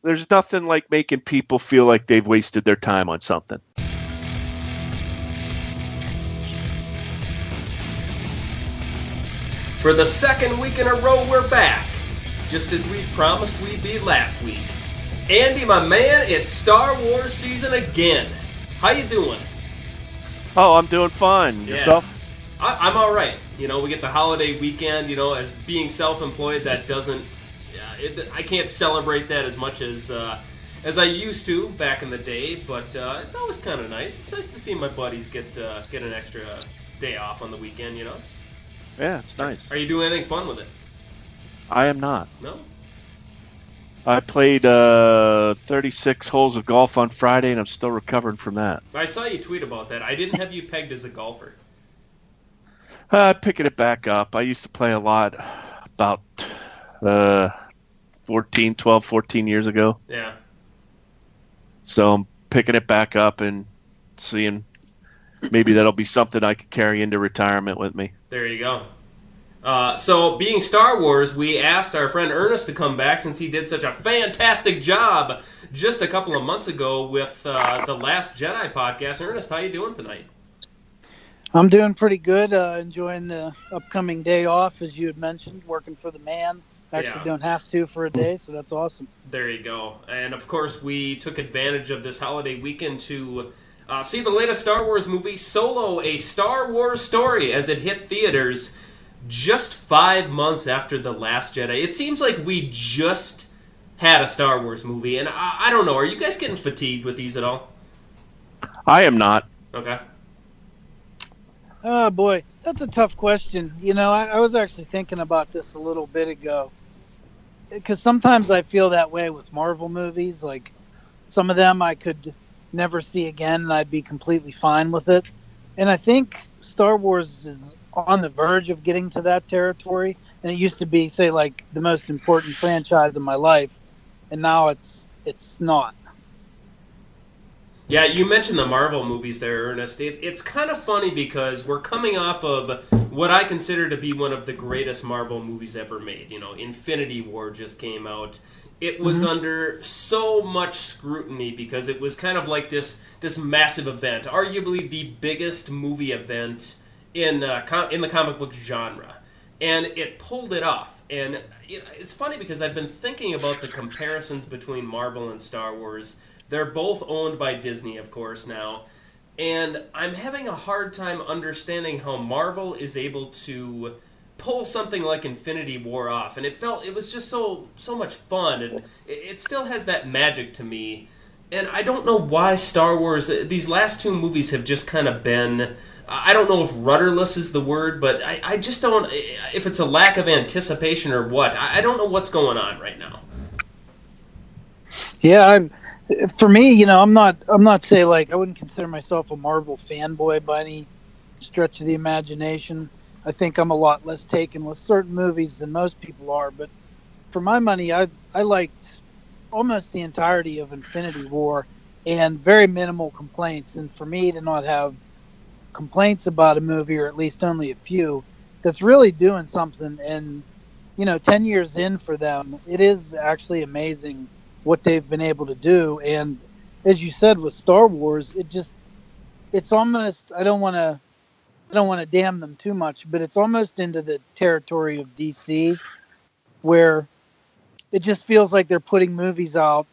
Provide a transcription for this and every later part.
there's nothing like making people feel like they've wasted their time on something. For the second week in a row, we're back. Just as we promised we'd be last week. Andy, my man, it's Star Wars season again. How you doing? Oh, I'm doing fine. Yeah. Yourself? I'm all right. You know, we get the holiday weekend. You know, as being self-employed, that doesn't. I can't celebrate that as much as I used to back in the day. But it's always kind of nice. It's nice to see my buddies get an extra day off on the weekend. You know. Yeah, it's nice. Are you doing anything fun with it? I am not. No. I played 36 holes of golf on Friday, and I'm still recovering from that. I saw you tweet about that. I didn't have you pegged as a golfer. Picking it back up. I used to play a lot about 12, 14 years ago. Yeah. So I'm picking it back up and seeing maybe that'll be something I could carry into retirement with me. There you go. So, being Star Wars, we asked our friend Ernest to come back since he did such a fantastic job just a couple of months ago with the Last Jedi podcast. Ernest, how you doing tonight? I'm doing pretty good. Enjoying the upcoming day off, as you had mentioned, working for the man. Actually don't have to for a day, so that's awesome. There you go. And, of course, we took advantage of this holiday weekend to see the latest Star Wars movie, Solo, A Star Wars Story, as it hit theaters just 5 months after The Last Jedi. It seems like we just had a Star Wars movie, and I don't know. Are you guys getting fatigued with these at all? I am not. Okay. Oh, boy. That's a tough question. You know, I was actually thinking about this a little bit ago. Because sometimes I feel that way with Marvel movies. Like, some of them I could never see again, and I'd be completely fine with it. And I think Star Wars is on the verge of getting to that territory. And it used to be, say, like, the most important franchise in my life. And now it's not. Yeah, you mentioned the Marvel movies there, Ernest. It's kind of funny because we're coming off of what I consider to be one of the greatest Marvel movies ever made. You know, Infinity War just came out. It was under so much scrutiny because it was kind of like this massive event, arguably the biggest movie event in the comic book genre, and it pulled it off. And it's funny because I've been thinking about the comparisons between Marvel and Star Wars. They're both owned by Disney, of course, now. And I'm having a hard time understanding how Marvel is able to pull something like Infinity War off. And it was just so much fun. And it still has that magic to me. And I don't know why Star Wars, these last two movies have just kind of been, I don't know if rudderless is the word, but I just don't, if it's a lack of anticipation or what. I don't know what's going on right now. Yeah, for me, you know, I'm not say like I wouldn't consider myself a Marvel fanboy by any stretch of the imagination. I think I'm a lot less taken with certain movies than most people are. But for my money, I liked almost the entirety of Infinity War and very minimal complaints. And for me to not have complaints about a movie, or at least only a few, that's really doing something. And, you know, 10 years in for them, it is actually amazing what they've been able to do. And as you said with Star Wars, it's almost, I don't want to damn them too much, but it's almost into the territory of DC, where it just feels like they're putting movies out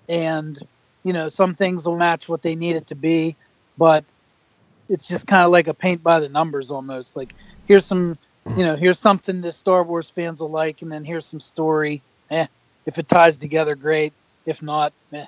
and, you know, some things will match what they need it to be, but it's just kind of like a paint by the numbers almost. Like, here's some, you know, here's something that Star Wars fans will like, and then here's some story. If it ties together, great. If not, meh.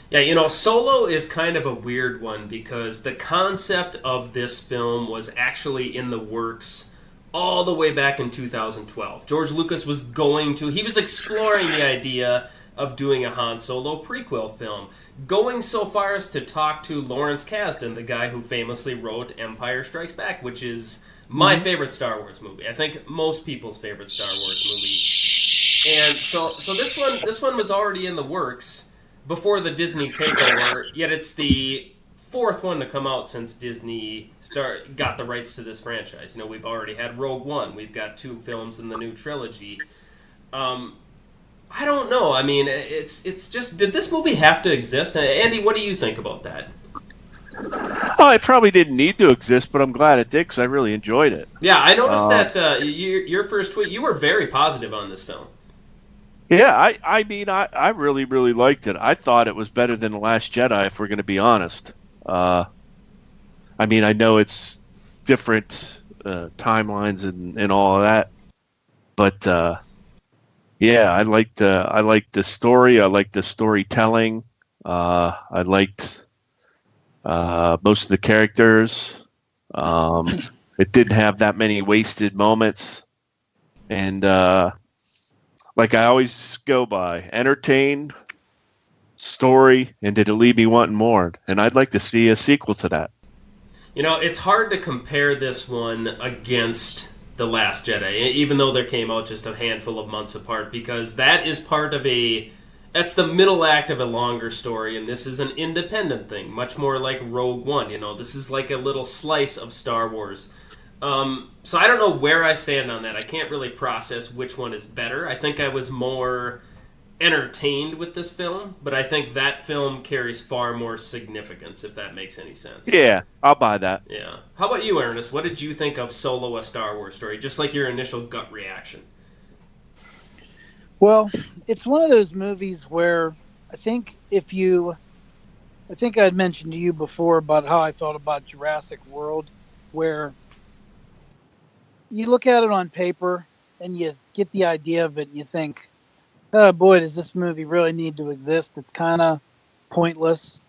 Yeah, you know, Solo is kind of a weird one because the concept of this film was actually in the works all the way back in 2012. George Lucas was he was exploring the idea of doing a Han Solo prequel film, going so far as to talk to Lawrence Kasdan, the guy who famously wrote Empire Strikes Back, which is my favorite Star Wars movie. I think most people's favorite Star Wars movie. And so this one was already in the works before the Disney takeover, yet it's the fourth one to come out since Disney got the rights to this franchise. You know, we've already had Rogue One. We've got 2 films in the new trilogy. I don't know. I mean, it's just, did this movie have to exist? Andy, what do you think about that? Oh, it probably didn't need to exist, but I'm glad it did because I really enjoyed it. Yeah, I noticed that your first tweet, you were very positive on this film. Yeah, I mean, I really, really liked it. I thought it was better than The Last Jedi, if we're going to be honest. I mean, I know it's different timelines and all of that, but yeah, I liked the story. I liked the storytelling. I liked most of the characters. It didn't have that many wasted moments, and like I always go by, entertained, story, and did it leave me wanting more? And I'd like to see a sequel to that. You know, it's hard to compare this one against The Last Jedi, even though they came out just a handful of months apart, because that is part of that's the middle act of a longer story, and this is an independent thing, much more like Rogue One. You know, this is like a little slice of Star Wars. So I don't know where I stand on that. I can't really process which one is better. I think I was more entertained with this film, but I think that film carries far more significance, if that makes any sense. Yeah, I'll buy that. Yeah. How about you, Ernest? What did you think of Solo: A Star Wars Story? Just like your initial gut reaction. Well, it's one of those movies where I think I'd mentioned to you before about how I felt about Jurassic World, where you look at it on paper and you get the idea of it and you think, oh boy, does this movie really need to exist? It's kind of pointless.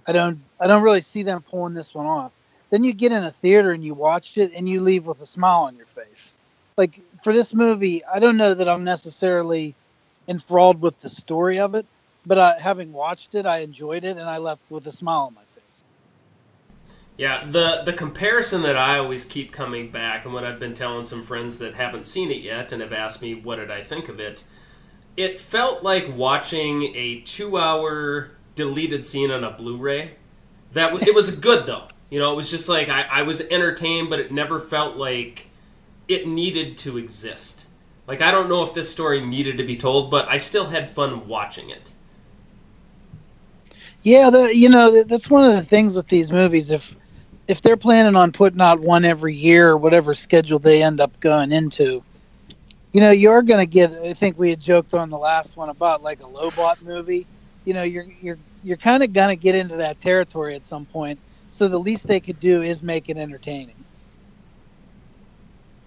I don't really see them pulling this one off. Then you get in a theater and you watch it and you leave with a smile on your face. Like, for this movie, I don't know that I'm necessarily enthralled with the story of it, but having watched it, I enjoyed it and I left with a smile on my face. Yeah, the comparison that I always keep coming back, and what I've been telling some friends that haven't seen it yet and have asked me what did I think of it, it felt like watching a 2-hour deleted scene on a Blu-ray. It was good though. You know, it was just like I was entertained, but it never felt like it needed to exist. Like, I don't know if this story needed to be told, but I still had fun watching it. Yeah, that's one of the things with these movies. If they're planning on putting out one every year or whatever schedule they end up going into, you know, you're going to get, I think we had joked on the last one about like a Lobot movie. You know, you're kind of going to get into that territory at some point. So the least they could do is make it entertaining.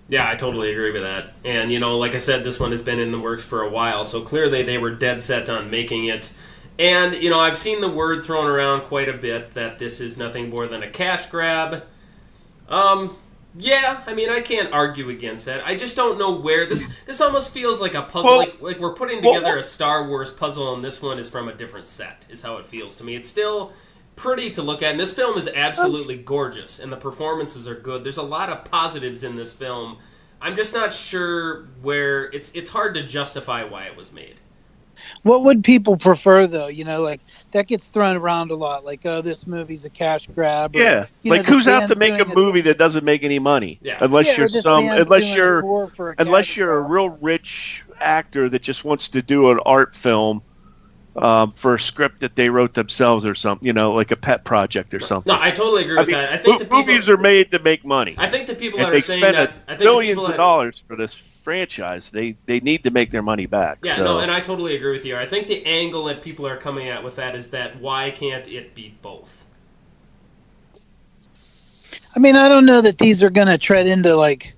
Yeah, I totally agree with that. And, you know, like I said, this one has been in the works for a while, so clearly they were dead set on making it. And, you know, I've seen the word thrown around quite a bit that this is nothing more than a cash grab. Yeah, I mean, I can't argue against that. I just don't know where this almost feels like a puzzle, like we're putting together a Star Wars puzzle, and this one is from a different set, is how it feels to me. It's still pretty to look at, and this film is absolutely gorgeous, and the performances are good. There's a lot of positives in this film. I'm just not sure where it's hard to justify why it was made. What would people prefer, though? You know, like, that gets thrown around a lot. Like, oh, this movie's a cash grab. Or, yeah, like, who's out to make a movie that doesn't make any money? Yeah. Unless you're unless you're a grab. real rich actor that just wants to do an art film for a script that they wrote themselves or something. You know, like a pet project or something. No, I totally agree with that. I think the people, movies are made to make money. I think the people If that they are saying spend that, I think billions of dollars for this franchise, they need to make their money back. Yeah, so. no, and I totally agree with you. I think the angle that people are coming at with that is that why can't it be both? I mean, I don't know that these are going to tread into, like,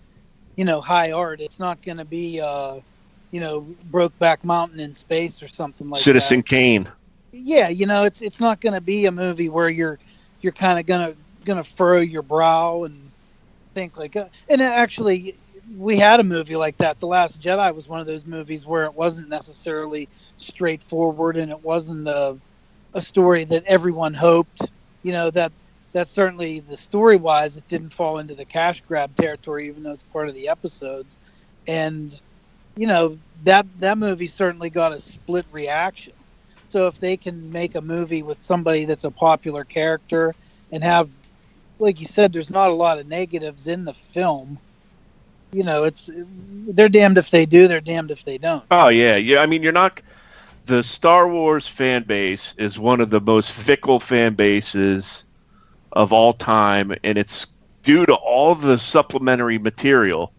you know, high art. It's not going to be, you know, Brokeback Mountain in space or something like Citizen that. Kane. Yeah, you know, it's not going to be a movie where you're kind of gonna furrow your brow and think like. And actually, we had a movie like that. The Last Jedi was one of those movies where it wasn't necessarily straightforward, and it wasn't a story that everyone hoped. You know, that certainly the story wise, it didn't fall into the cash grab territory, even though it's part of the episodes. And you know, that movie certainly got a split reaction. So if they can make a movie with somebody that's a popular character and have, like you said, there's not a lot of negatives in the film, they're damned if they do, they're damned if they don't. Oh yeah, yeah. I mean, you're not. The Star Wars fan base is one of the most fickle fan bases of all time, and it's due to all the supplementary material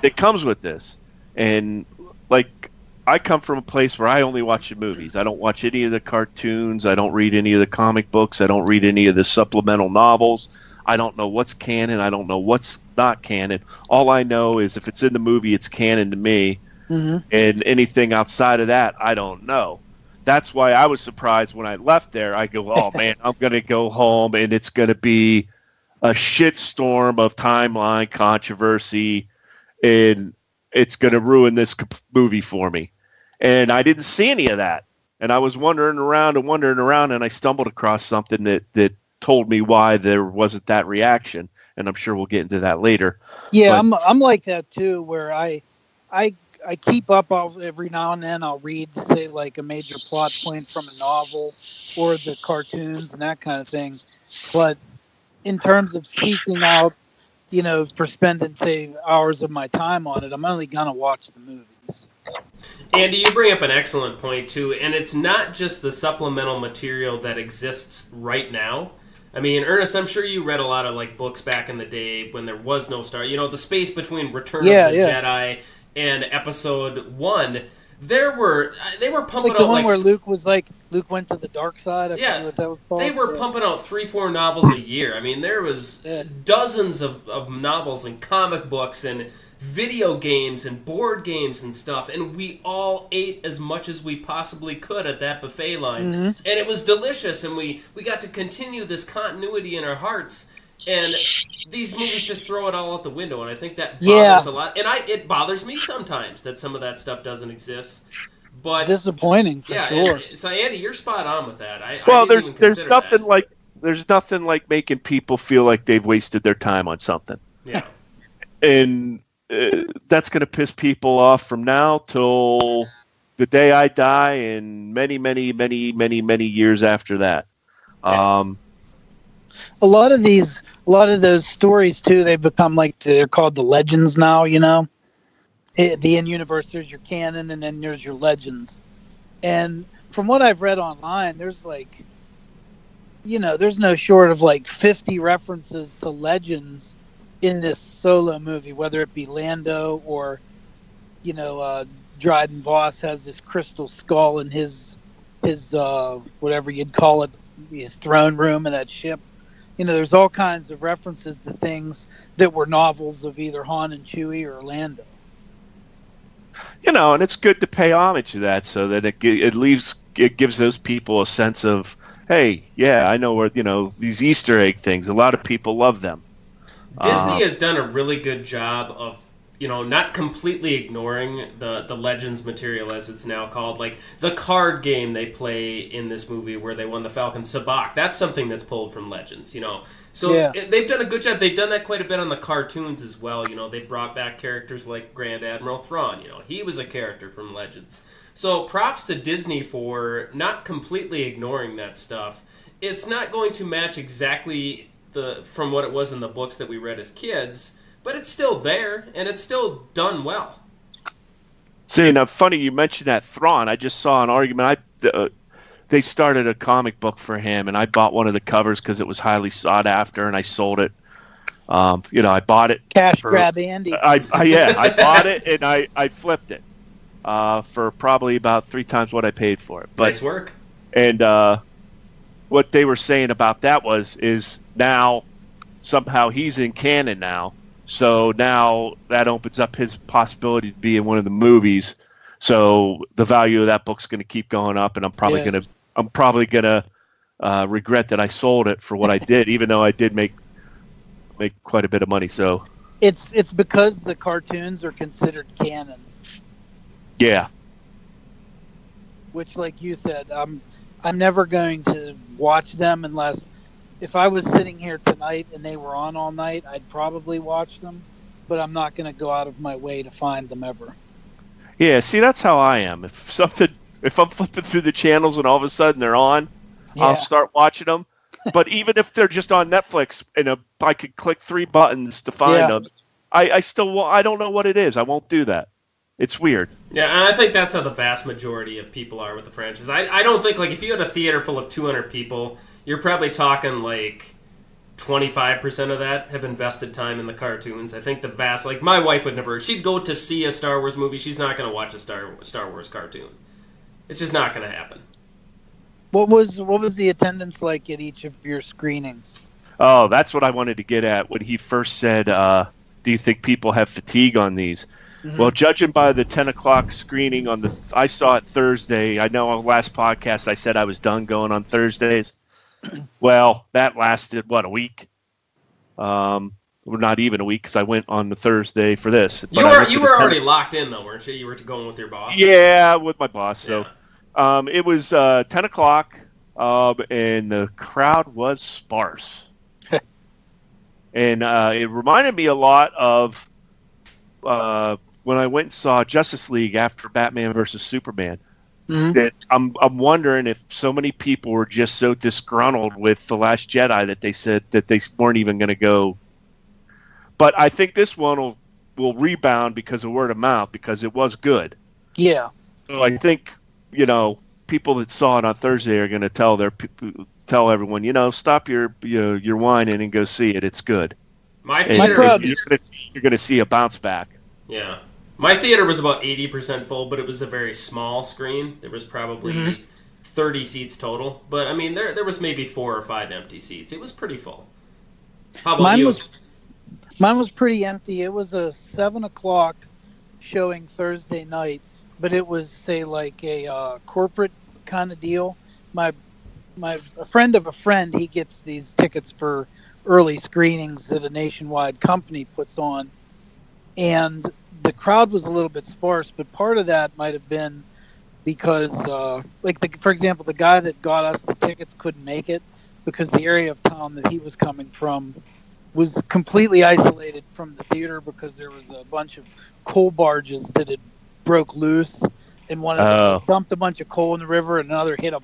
that comes with this. And like, I come from a place where I only watch the movies. I don't watch any of the cartoons. I don't read any of the comic books. I don't read any of the supplemental novels. I don't know what's canon. I don't know what's not canon. All I know is if it's in the movie, it's canon to me. Mm-hmm. And anything outside of that, I don't know. That's why I was surprised when I left there. I go, oh, man, I'm going to go home, and it's going to be a shitstorm of timeline controversy, and it's going to ruin this movie for me. And I didn't see any of that. And I was wandering around, and I stumbled across something that told me why there wasn't that reaction. And I'm sure we'll get into that later. Yeah, but I'm like that, too, where I keep up. Every now and then I'll read, say, like a major plot point from a novel or the cartoons and that kind of thing. But in terms of seeking out, for spending, say, hours of my time on it, I'm only going to watch the movies. Andy, you bring up an excellent point, too. And it's not just the supplemental material that exists right now. I mean, Ernest, I'm sure you read a lot of like books back in the day when there was no Star. The space between Return of the Jedi and Episode 1, they were pumping like the out one where Luke went to the dark side. What that was called. They were pumping out 3-4 novels a year. I mean, there was dozens of novels and comic books and video games and board games and stuff, and we all ate as much as we possibly could at that buffet line, and it was delicious, and we got to continue this continuity in our hearts. And these movies just throw it all out the window, and I think that bothers a lot. And it bothers me sometimes that some of that stuff doesn't exist. But disappointing for sure. So Andy, you're spot on with that. There's nothing like making people feel like they've wasted their time on something. Yeah, and that's going to piss people off from now till the day I die, and many, many, many, many, many years after that. A lot of those stories too, they've become like they're called the legends now. The in-universe, there's your canon, and then there's your legends. And from what I've read online, there's there's no short of like 50 references to legends in this Solo movie, whether it be Lando or Dryden Voss has this crystal skull in his whatever you'd call it, his throne room in that ship. There's all kinds of references to things that were novels of either Han and Chewie or Lando. And it's good to pay homage to that, so that it gives those people a sense of, hey, yeah, I know where these Easter egg things. A lot of people love them. Disney has done a really good job of not completely ignoring the Legends material, as it's now called. Like the card game they play in this movie where they won the Falcon Sabacc, that's something that's pulled from Legends, So they've done a good job. They've done that quite a bit on the cartoons as well. They've brought back characters like Grand Admiral Thrawn. He was a character from Legends. So props to Disney for not completely ignoring that stuff. It's not going to match exactly from what it was in the books that we read as kids, but it's still there, and it's still done well. See, now, funny you mentioned that Thrawn. I just saw an argument. They started a comic book for him, and I bought one of the covers because it was highly sought after, and I sold it. I bought it. Cash grab, Andy. I bought it, and I flipped it for probably about 3 times what I paid for it. But, nice work. And what they were saying about that is now somehow he's in canon now. So now that opens up his possibility to be in one of the movies. So the value of that book's going to keep going up, and I'm probably gonna regret that I sold it for what I did, even though I did make quite a bit of money. So it's because the cartoons are considered canon. Yeah. Which, like you said, I'm never going to watch them unless. If I was sitting here tonight and they were on all night, I'd probably watch them, but I'm not going to go out of my way to find them ever. Yeah, see, that's how I am. If I'm flipping through the channels and all of a sudden they're on, I'll start watching them. But even if they're just on Netflix and I could click 3 buttons to find them, I still I don't know what it is. I won't do that. It's weird. Yeah, and I think that's how the vast majority of people are with the franchise. I don't think, like, if you had a theater full of 200 people, you're probably talking, like, 25% of that have invested time in the cartoons. I think the vast, like, my wife would never, she'd go to see a Star Wars movie, she's not going to watch a Star Wars cartoon. It's just not going to happen. What was the attendance like at each of your screenings? Oh, that's what I wanted to get at when he first said, do you think people have fatigue on these? Mm-hmm. Well, judging by the 10 o'clock screening I saw it Thursday. I know on the last podcast I said I was done going on Thursdays. Well, that lasted, a week? Well, not even a week, because I went on the Thursday for this. You were already locked in, though, weren't you? You were going with your boss? Yeah, with my boss. So it was 10 o'clock, and the crowd was sparse. And it reminded me a lot of when I went and saw Justice League after Batman versus Superman. Mm-hmm. That I'm wondering if so many people were just so disgruntled with The Last Jedi that they said that they weren't even going to go. But I think this one will rebound because of word of mouth, because it was good. Yeah. So I think, people that saw it on Thursday are going to tell everyone, stop your whining and go see it. It's good. My theater, you're going to see a bounce back. Yeah. My theater was about 80% full, but it was a very small screen. There was probably 30 seats total. But, I mean, there was maybe 4 or 5 empty seats. It was pretty full. How about you? Mine was pretty empty. It was a 7 o'clock showing Thursday night, but it was, say, like a corporate kind of deal. A friend of a friend, he gets these tickets for early screenings that a nationwide company puts on. And the crowd was a little bit sparse, but part of that might have been because, for example, the guy that got us the tickets couldn't make it because the area of town that he was coming from was completely isolated from the theater because there was a bunch of coal barges that had broke loose, and one of them dumped a bunch of coal in the river, and another hit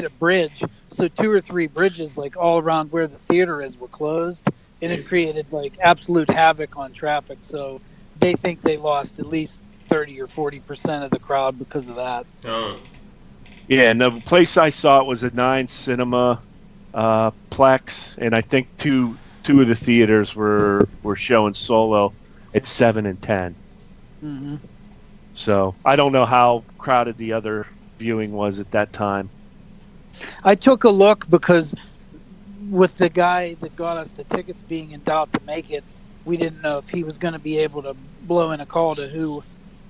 a bridge. So 2 or 3 bridges, like all around where the theater is, were closed, and it created like absolute havoc on traffic. So they think they lost at least 30 or 40% of the crowd because of that. Oh. Yeah, and the place I saw it was a 9 cinema plex, and I think two of the theaters were showing Solo at 7 and 10. Mm-hmm. So I don't know how crowded the other viewing was at that time. I took a look because with the guy that got us the tickets being in doubt to make it, we didn't know if he was going to be able to blow in a call to who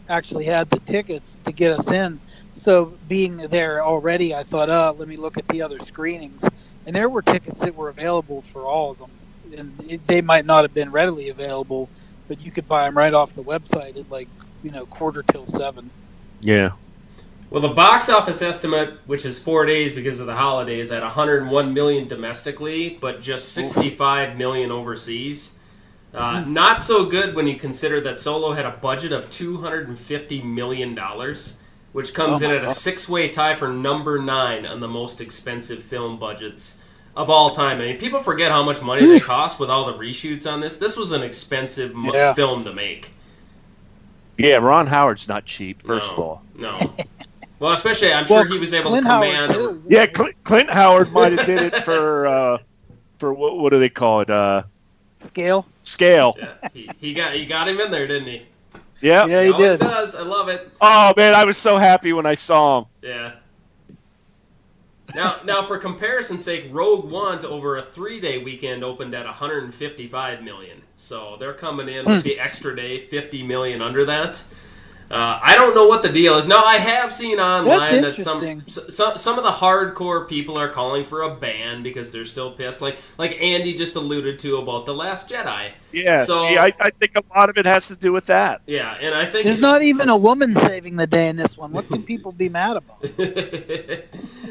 actually had the tickets to get us in. So being there already, I thought, let me look at the other screenings. And there were tickets that were available for all of them. And they might not have been readily available, but you could buy them right off the website at 7:15. Yeah. Well, the box office estimate, which is 4 days because of the holidays, at 101 million domestically, but just 65 million overseas. Not so good when you consider that Solo had a budget of $250 million, which comes in at a 6-way tie for number 9 on the most expensive film budgets of all time. I mean, people forget how much money they cost with all the reshoots on this. This was an expensive film to make. Yeah, Ron Howard's not cheap, first of all. No. Well, especially, I'm sure he was able to command... Yeah, Clint Howard might have did it for what do they call it? Scale. Yeah, he got him in there, didn't he? Yeah. Yeah, he did. Does. I love it. Oh, man, I was so happy when I saw him. Yeah. Now, for comparison's sake, Rogue One over a 3-day weekend opened at 155 million. So they're coming in with the extra day, 50 million under that. I don't know what the deal is. Now, I have seen online that some of the hardcore people are calling for a ban because they're still pissed, like Andy just alluded to about The Last Jedi. Yeah, so, see, I think a lot of it has to do with that. Yeah, and I think... There's not even a woman saving the day in this one. What can people be mad about?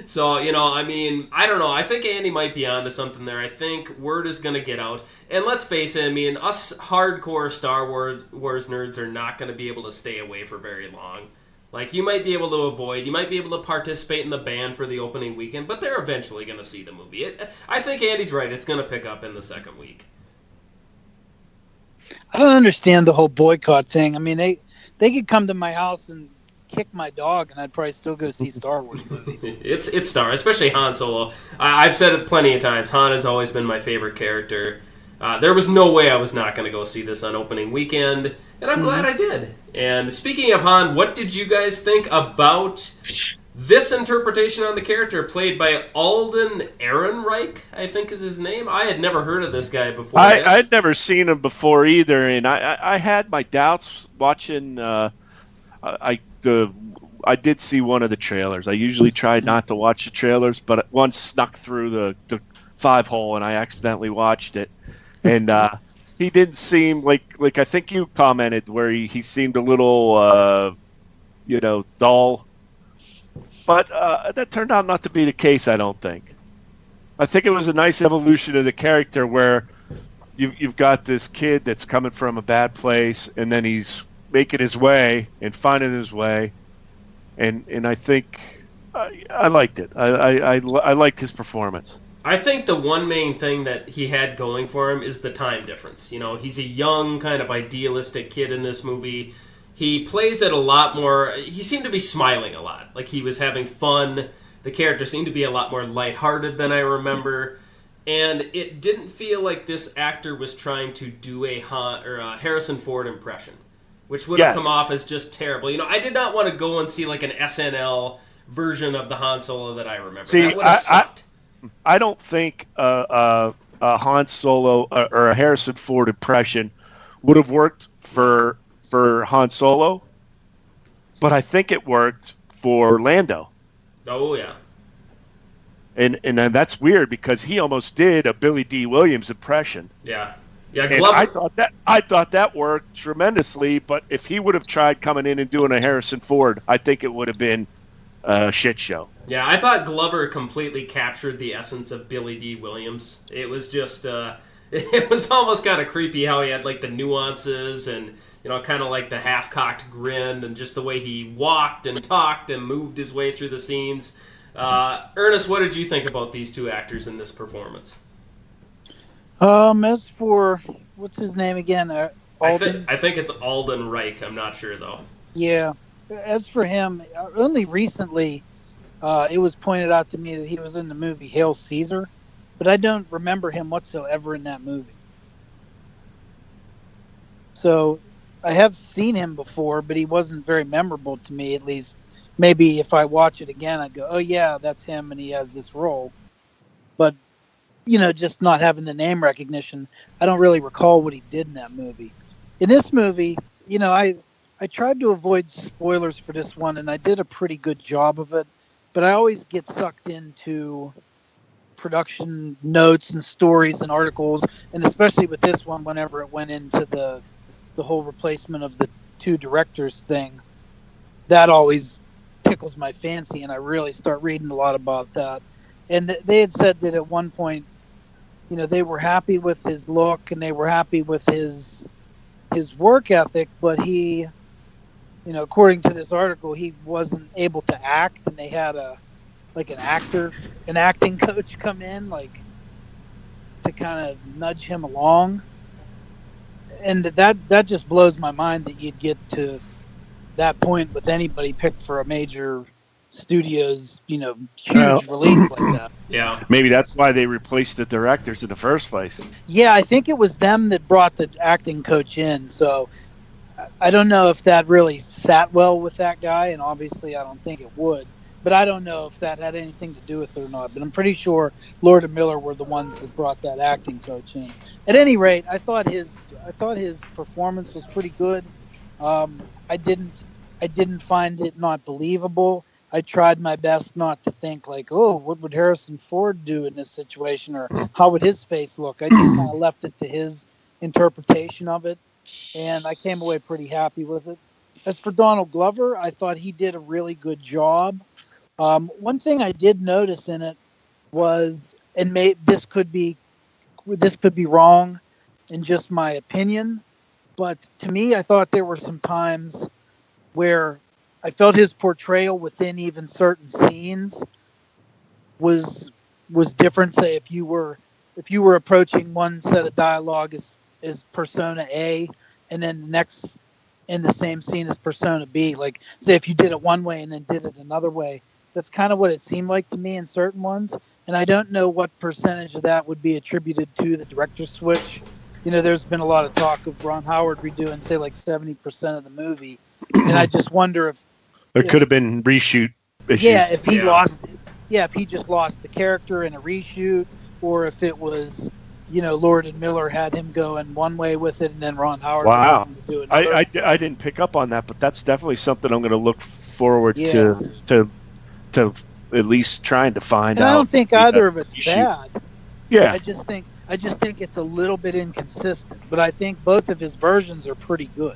So, I mean, I don't know. I think Andy might be onto something there. I think word is going to get out. And let's face it, I mean, us hardcore Star Wars nerds are not going to be able to stay away for very long. Like, you might be able to avoid, you might be able to participate in the ban for the opening weekend, but they're eventually going to see the movie. I think Andy's right. It's going to pick up in the second week. I don't understand the whole boycott thing. I mean, they could come to my house and kick my dog, and I'd probably still go see Star Wars movies. It's Star, especially Han Solo. I've said it plenty of times. Han has always been my favorite character. There was no way I was not going to go see this on opening weekend, and I'm glad I did. And speaking of Han, what did you guys think about this interpretation on the character played by Alden Ehrenreich, I think is his name? I had never heard of this guy before. I'd never seen him before either, and I had my doubts watching. I did see one of the trailers. I usually try not to watch the trailers, but one snuck through the 5-hole, and I accidentally watched it. And he didn't seem like I think you commented where he seemed a little dull. But that turned out not to be the case, I don't think. I think it was a nice evolution of the character where you've got this kid that's coming from a bad place, and then he's making his way and finding his way. And I think I liked it. I liked his performance. I think the one main thing that he had going for him is the time difference. You know, he's a young, kind of idealistic kid in this movie. He plays it a lot more. He seemed to be smiling a lot, like he was having fun. The character seemed to be a lot more lighthearted than I remember, and it didn't feel like this actor was trying to do a Harrison Ford impression, which would have come off as just terrible. You know, I did not want to go and see like an SNL version of the Han Solo that I remember. See, that would have sucked. I don't think a Han Solo or a Harrison Ford impression would have worked for Han Solo, but I think it worked for Lando. Oh yeah, and that's weird because he almost did a Billy D. Williams impression. Yeah. And Glover. I thought that worked tremendously. But if he would have tried coming in and doing a Harrison Ford, I think it would have been a shit show. Yeah, I thought Glover completely captured the essence of Billy D. Williams. It was just, it was almost kind of creepy how he had like the nuances and, you know, kind of like the half-cocked grin and just the way he walked and talked and moved his way through the scenes. Ernest, what did you think about these two actors in this performance? As for, what's his name again? Alden? I think it's Alden Reich. I'm not sure, though. Yeah. As for him, only recently it was pointed out to me that he was in the movie Hail Caesar, but I don't remember him whatsoever in that movie. So I have seen him before, but he wasn't very memorable to me, at least. Maybe if I watch it again, I'd go, oh, yeah, that's him, and he has this role. But, you know, just not having the name recognition, I don't really recall what he did in that movie. In this movie, you know, I tried to avoid spoilers for this one, and I did a pretty good job of it. But I always get sucked into production notes and stories and articles, and especially with this one, whenever it went into the whole replacement of the two directors thing, that always tickles my fancy, and I really start reading a lot about that. And they had said that at one point, you know, they were happy with his look and they were happy with his work ethic, but he, you know, according to this article, he wasn't able to act, and they had an acting coach come in, like, to kind of nudge him along. And that just blows my mind that you'd get to that point with anybody picked for a major studio's, you know, huge release like that. Yeah. Maybe that's why they replaced the directors in the first place. Yeah, I think it was them that brought the acting coach in, so I don't know if that really sat well with that guy, and obviously I don't think it would. But I don't know if that had anything to do with it or not. But I'm pretty sure Lord and Miller were the ones that brought that acting coach in. At any rate, I thought his performance was pretty good. I didn't find it not believable. I tried my best not to think like, oh, what would Harrison Ford do in this situation, or how would his face look? I just kind of left it to his interpretation of it, and I came away pretty happy with it. As for Donald Glover, I thought he did a really good job. One thing I did notice in it was, and this could be wrong in just my opinion, but to me, I thought there were some times where I felt his portrayal within even certain scenes was different. Say if you were approaching one set of dialogue as is Persona A, and then the next in the same scene is Persona B. Like, say if you did it one way and then did it another way, that's kind of what it seemed like to me in certain ones. And I don't know what percentage of that would be attributed to the director's switch. There's been a lot of talk of Ron Howard redoing, say, like 70% of the movie, and I just wonder if It could have been reshoot issue. yeah, if he lost, if he just lost the character in a reshoot, or if it was, Lord and Miller had him going one way with it, and then Ron Howard. Wow, do it. I didn't pick up on that, but that's definitely something I'm going to look forward to at least trying to find out. I don't think either of it's bad. Yeah, I just think it's a little bit inconsistent, but I think both of his versions are pretty good.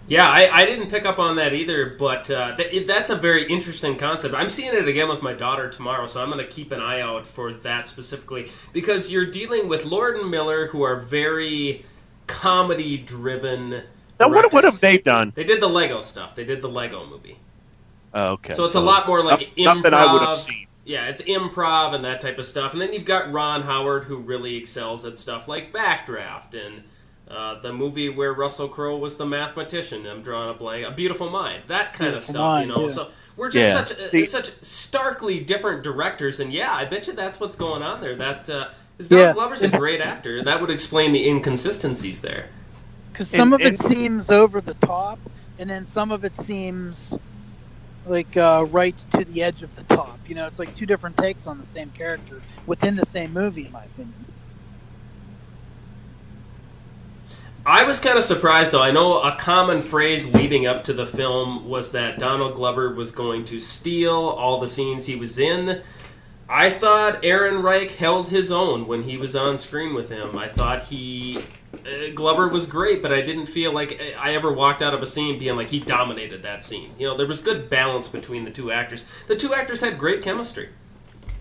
Yeah, I didn't pick up on that either, but that's a very interesting concept. I'm seeing it again with my daughter tomorrow, so I'm going to keep an eye out for that specifically, because you're dealing with Lord and Miller, who are very comedy-driven. Now, what have they done? They did the Lego stuff. They did the Lego movie. Oh, okay. So it's a lot more like improv. Nothing I would have seen. Yeah, it's improv and that type of stuff. And then you've got Ron Howard, who really excels at stuff like Backdraft and the movie where Russell Crowe was the mathematician. I'm drawing a blank. A Beautiful Mind. That kind of stuff, Yeah. So we're just such starkly different directors. And yeah, I bet you that's what's going on there. That Donald Glover's a great actor, and that would explain the inconsistencies there. Because some of it seems over the top, and then some of it seems like right to the edge of the top. It's like two different takes on the same character within the same movie, in my opinion. I was kind of surprised, though. I know a common phrase leading up to the film was that Donald Glover was going to steal all the scenes he was in. I thought Aaron Reich held his own when he was on screen with him. I thought Glover was great, but I didn't feel like I ever walked out of a scene being like he dominated that scene. There was good balance between the two actors. The two actors had great chemistry.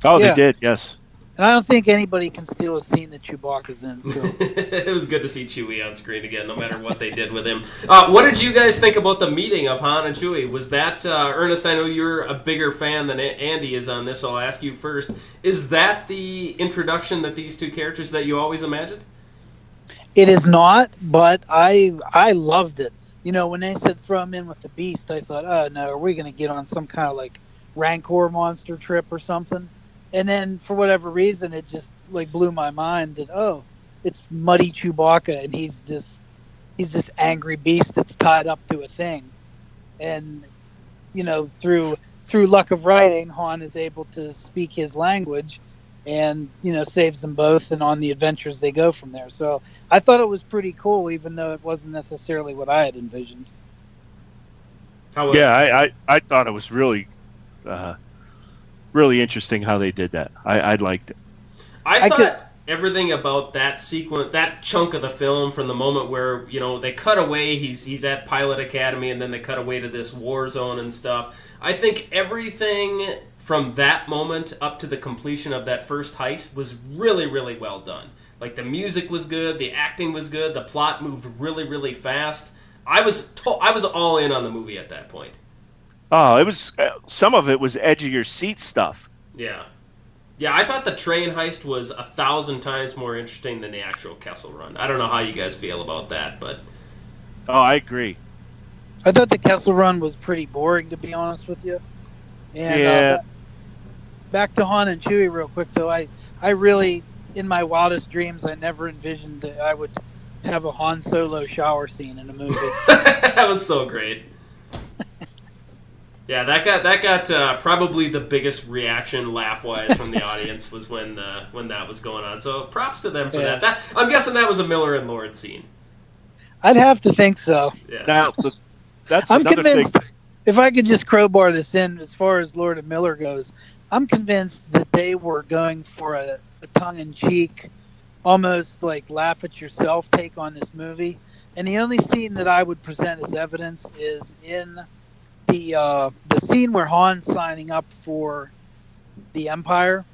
Oh, they did, yes. And I don't think anybody can steal a scene that Chewbacca's in. So. It was good to see Chewie on screen again, no matter what they did with him. What did you guys think about the meeting of Han and Chewie? Was that, Ernest, I know you're a bigger fan than Andy is on this, so I'll ask you first. Is that the introduction that these two characters that you always imagined? It is not, but I loved it. When they said throw him in with the Beast, I thought, oh no, are we going to get on some kind of like Rancor monster trip or something? And then for whatever reason, it just like blew my mind that it's Muddy Chewbacca, and he's this angry beast that's tied up to a thing, and through luck of writing, Han is able to speak his language, and saves them both, and on the adventures they go from there. So I thought it was pretty cool, even though it wasn't necessarily what I had envisioned. I thought it was really. Really interesting how they did that. I liked it. I thought everything about that sequence, that chunk of the film, from the moment where they cut away, he's at Pilot Academy, and then they cut away to this war zone and stuff. I think everything from that moment up to the completion of that first heist was really, really well done. Like the music was good, the acting was good, the plot moved really, really fast. I was all in on the movie at that point. Oh, it was some of it was edge of your seat stuff. Yeah, I thought the train heist was 1,000 times more interesting than the actual Kessel Run. I don't know how you guys feel about that, but I agree. I thought the Kessel Run was pretty boring, to be honest with you. And back to Han and Chewie real quick, though. I really, in my wildest dreams, I never envisioned that I would have a Han Solo shower scene in a movie. That was so great. Yeah, that got probably the biggest reaction, laugh-wise, from the audience was when that was going on. So props to them for that. I'm guessing that was a Miller and Lord scene. I'd have to think so. Yeah. Now, that's I'm another convinced. thing. If I could just crowbar this in, as far as Lord and Miller goes, I'm convinced that they were going for a tongue-in-cheek, almost like laugh-at-yourself take on this movie. And the only scene that I would present as evidence is in the scene where Han's signing up for the Empire.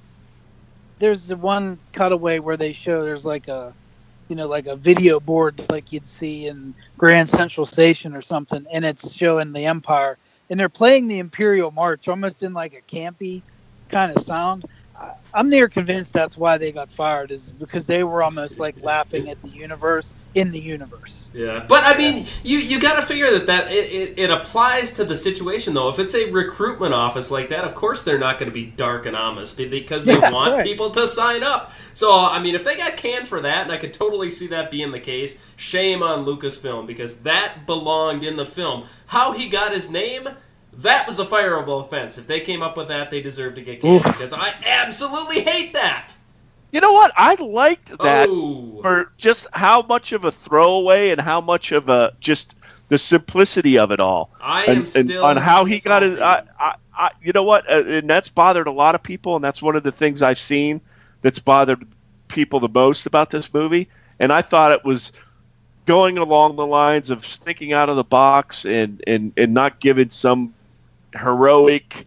There's the one cutaway where they show there's like a video board like you'd see in Grand Central Station or something, and it's showing the Empire, and they're playing the Imperial March almost in like a campy kind of sound. I'm near convinced that's why they got fired, is because they were almost like laughing at the universe in the universe. Yeah, but I mean, you got to figure that it applies to the situation though. If it's a recruitment office like that, of course they're not going to be dark and ominous because they want people to sign up. So I mean, if they got canned for that, and I could totally see that being the case, shame on Lucasfilm because that belonged in the film. How he got his name. That was a fireable offense. If they came up with that, they deserve to get canned because I absolutely hate that. You know what? I liked that for just how much of a throwaway and how much of a just the simplicity of it all. I am still on how he got it. You know what? And that's bothered a lot of people, and that's one of the things I've seen that's bothered people the most about this movie. And I thought it was going along the lines of thinking out of the box and not giving some heroic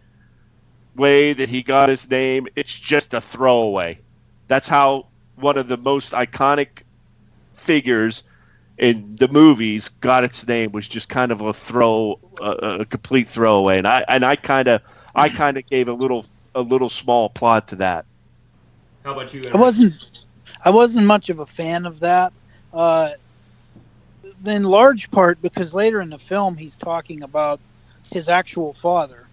way that he got his name. It's just a throwaway. That's how one of the most iconic figures in the movies got its name, was just kind of a complete throwaway. And I kind of gave a little small plot to that. How about you, Ernest? I wasn't much of a fan of that. In large part because later in the film he's talking about his actual father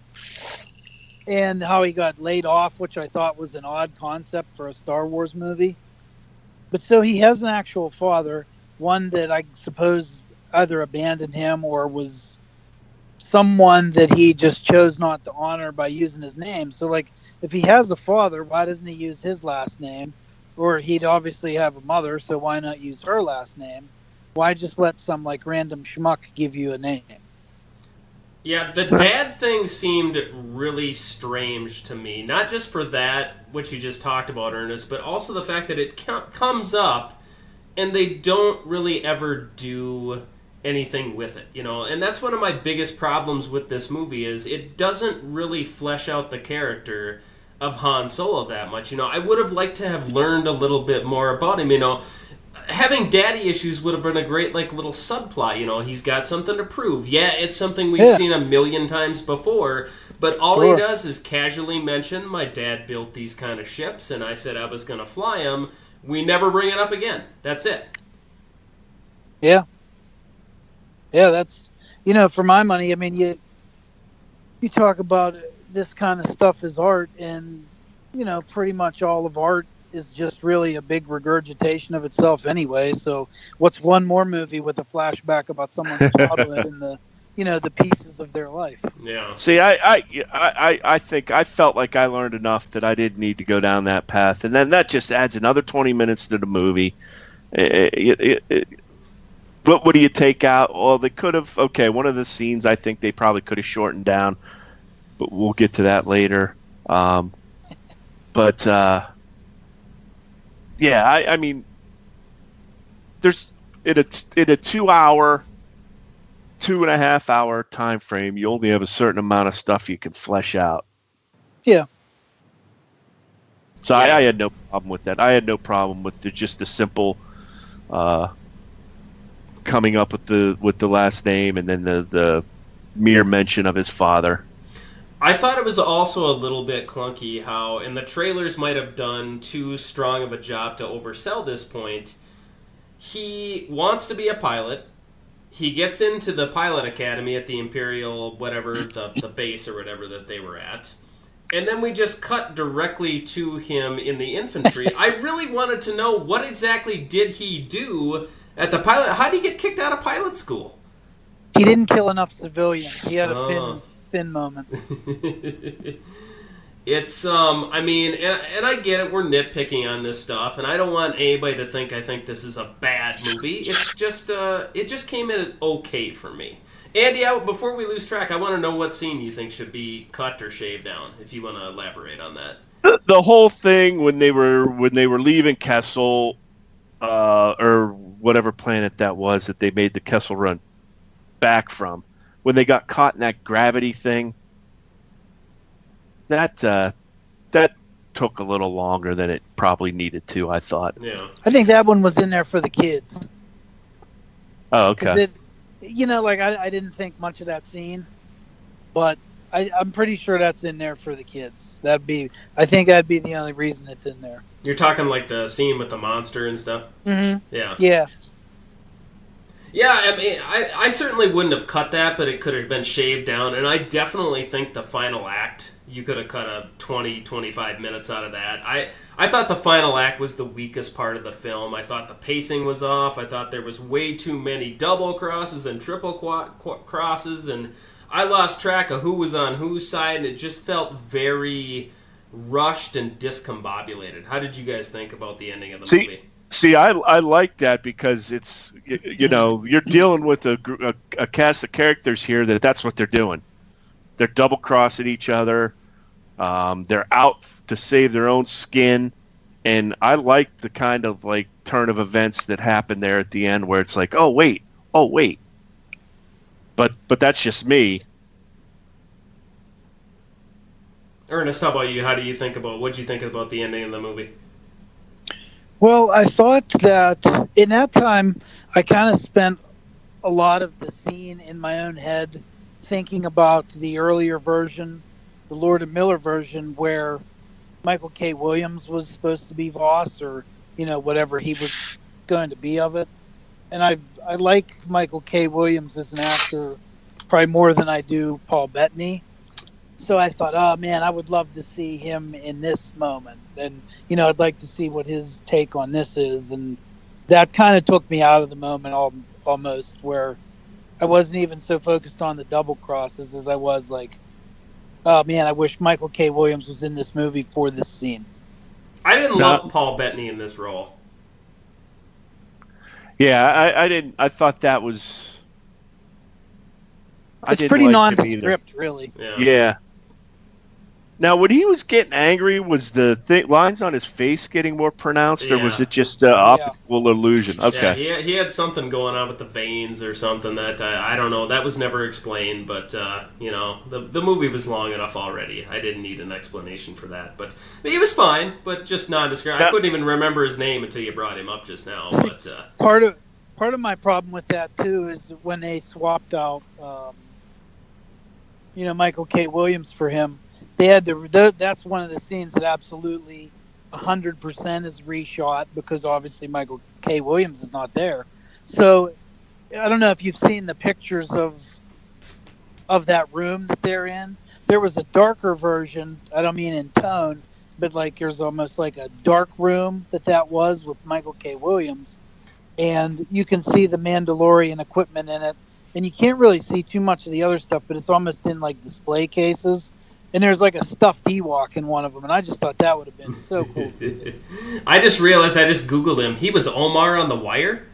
and how he got laid off, which I thought was an odd concept for a Star Wars movie. But so he has an actual father, one that I suppose either abandoned him or was someone that he just chose not to honor by using his name. So, like, if he has a father, why doesn't he use his last name? Or he'd obviously have a mother, so why not use her last name? Why just let some, like, random schmuck give you a name? Yeah, the dad thing seemed really strange to me. Not just for that, which you just talked about, Ernest, but also the fact that it comes up and they don't really ever do anything with it, you know? And that's one of my biggest problems with this movie is it doesn't really flesh out the character of Han Solo that much. You know, I would have liked to have learned a little bit more about him, you know? Having daddy issues would have been a great, like, little subplot. You know, he's got something to prove. Yeah, it's something we've seen a million times before, but all he does is casually mention, my dad built these kind of ships, and I said I was going to fly them. We never bring it up again. That's it. Yeah. Yeah, that's, you know, for my money, I mean, you talk about this kind of stuff as art, and, you know, pretty much all of art is just really a big regurgitation of itself anyway. So what's one more movie with a flashback about someone's childhood and the, you know, the pieces of their life? Yeah. See, I think I felt like I learned enough that I didn't need to go down that path. And then that just adds another 20 minutes to the movie. What do you take out? Well, they could have, one of the scenes I think they probably could have shortened down, but we'll get to that later. Yeah, I mean, there's in a 2-hour, 2.5 hour time frame, you only have a certain amount of stuff you can flesh out. Yeah. So I had no problem with that. I had no problem with just the simple coming up with the last name and then the mere mention of his father. I thought it was also a little bit clunky how, and the trailers might have done too strong of a job to oversell this point, he wants to be a pilot. He gets into the pilot academy at the Imperial, whatever, the base or whatever that they were at. And then we just cut directly to him in the infantry. I really wanted to know what exactly did he do at the pilot. How did he get kicked out of pilot school? He didn't kill enough civilians. He had a thin moment. It's I mean, and I get it, we're nitpicking on this stuff, and I don't want anybody to think I think this is a bad movie. It's just it just came in okay for me. Andy, before we lose track, I want to know what scene you think should be cut or shaved down, if you want to elaborate on that. The whole thing when they were leaving Kessel or whatever planet that was that they made the Kessel run back from, when they got caught in that gravity thing, that took a little longer than it probably needed to, I thought. Yeah. I think that one was in there for the kids. Oh, okay. You know, like, I didn't think much of that scene, but I'm pretty sure that's in there for the kids. I think that'd be the only reason it's in there. You're talking like the scene with the monster and stuff? Mm-hmm. Yeah. Yeah. Yeah, I mean, I certainly wouldn't have cut that, but it could have been shaved down. And I definitely think the final act, you could have cut a 20, 25 minutes out of that. I thought the final act was the weakest part of the film. I thought the pacing was off. I thought there was way too many double crosses and triple crosses. And I lost track of who was on whose side. And it just felt very rushed and discombobulated. How did you guys think about the ending of the movie? See, I like that because it's, you're dealing with a cast of characters here that's what they're doing. They're double crossing each other. They're out to save their own skin, and I like the kind of like turn of events that happen there at the end where it's like, oh wait, but that's just me. Ernest, how about you? What do you think about the ending of the movie? Well, I thought that in that time, I kind of spent a lot of the scene in my own head thinking about the earlier version, the Lord and Miller version, where Michael K. Williams was supposed to be Voss, or whatever he was going to be of it. And I like Michael K. Williams as an actor probably more than I do Paul Bettany. So I thought, oh man, I would love to see him in this moment, and I'd like to see what his take on this is, and that kind of took me out of the moment almost, where I wasn't even so focused on the double crosses as I was like, oh man, I wish Michael K. Williams was in this movie for this scene. I didn't love Paul Bettany in this role. Yeah, I didn't. I thought that was. It's pretty nondescript, really. Yeah. Now, when he was getting angry, was the lines on his face getting more pronounced, or was it just optical illusion? Okay. Yeah, he had something going on with the veins or something that I don't know. That was never explained, but the movie was long enough already. I didn't need an explanation for that, but he was fine, but just nondescript. I couldn't even remember his name until you brought him up just now. But part of my problem with that too is when they swapped out, Michael K. Williams for him. They had to. That's one of the scenes that absolutely 100% is reshot because obviously Michael K. Williams is not there. So I don't know if you've seen the pictures of that room that they're in. There was a darker version. I don't mean in tone, but like there's almost like a dark room that was with Michael K. Williams, and you can see the Mandalorian equipment in it, and you can't really see too much of the other stuff, but it's almost in like display cases. And there's like a stuffed Ewok in one of them, and I just thought that would have been so cool. I just realized I just Googled him. He was Omar on The Wire?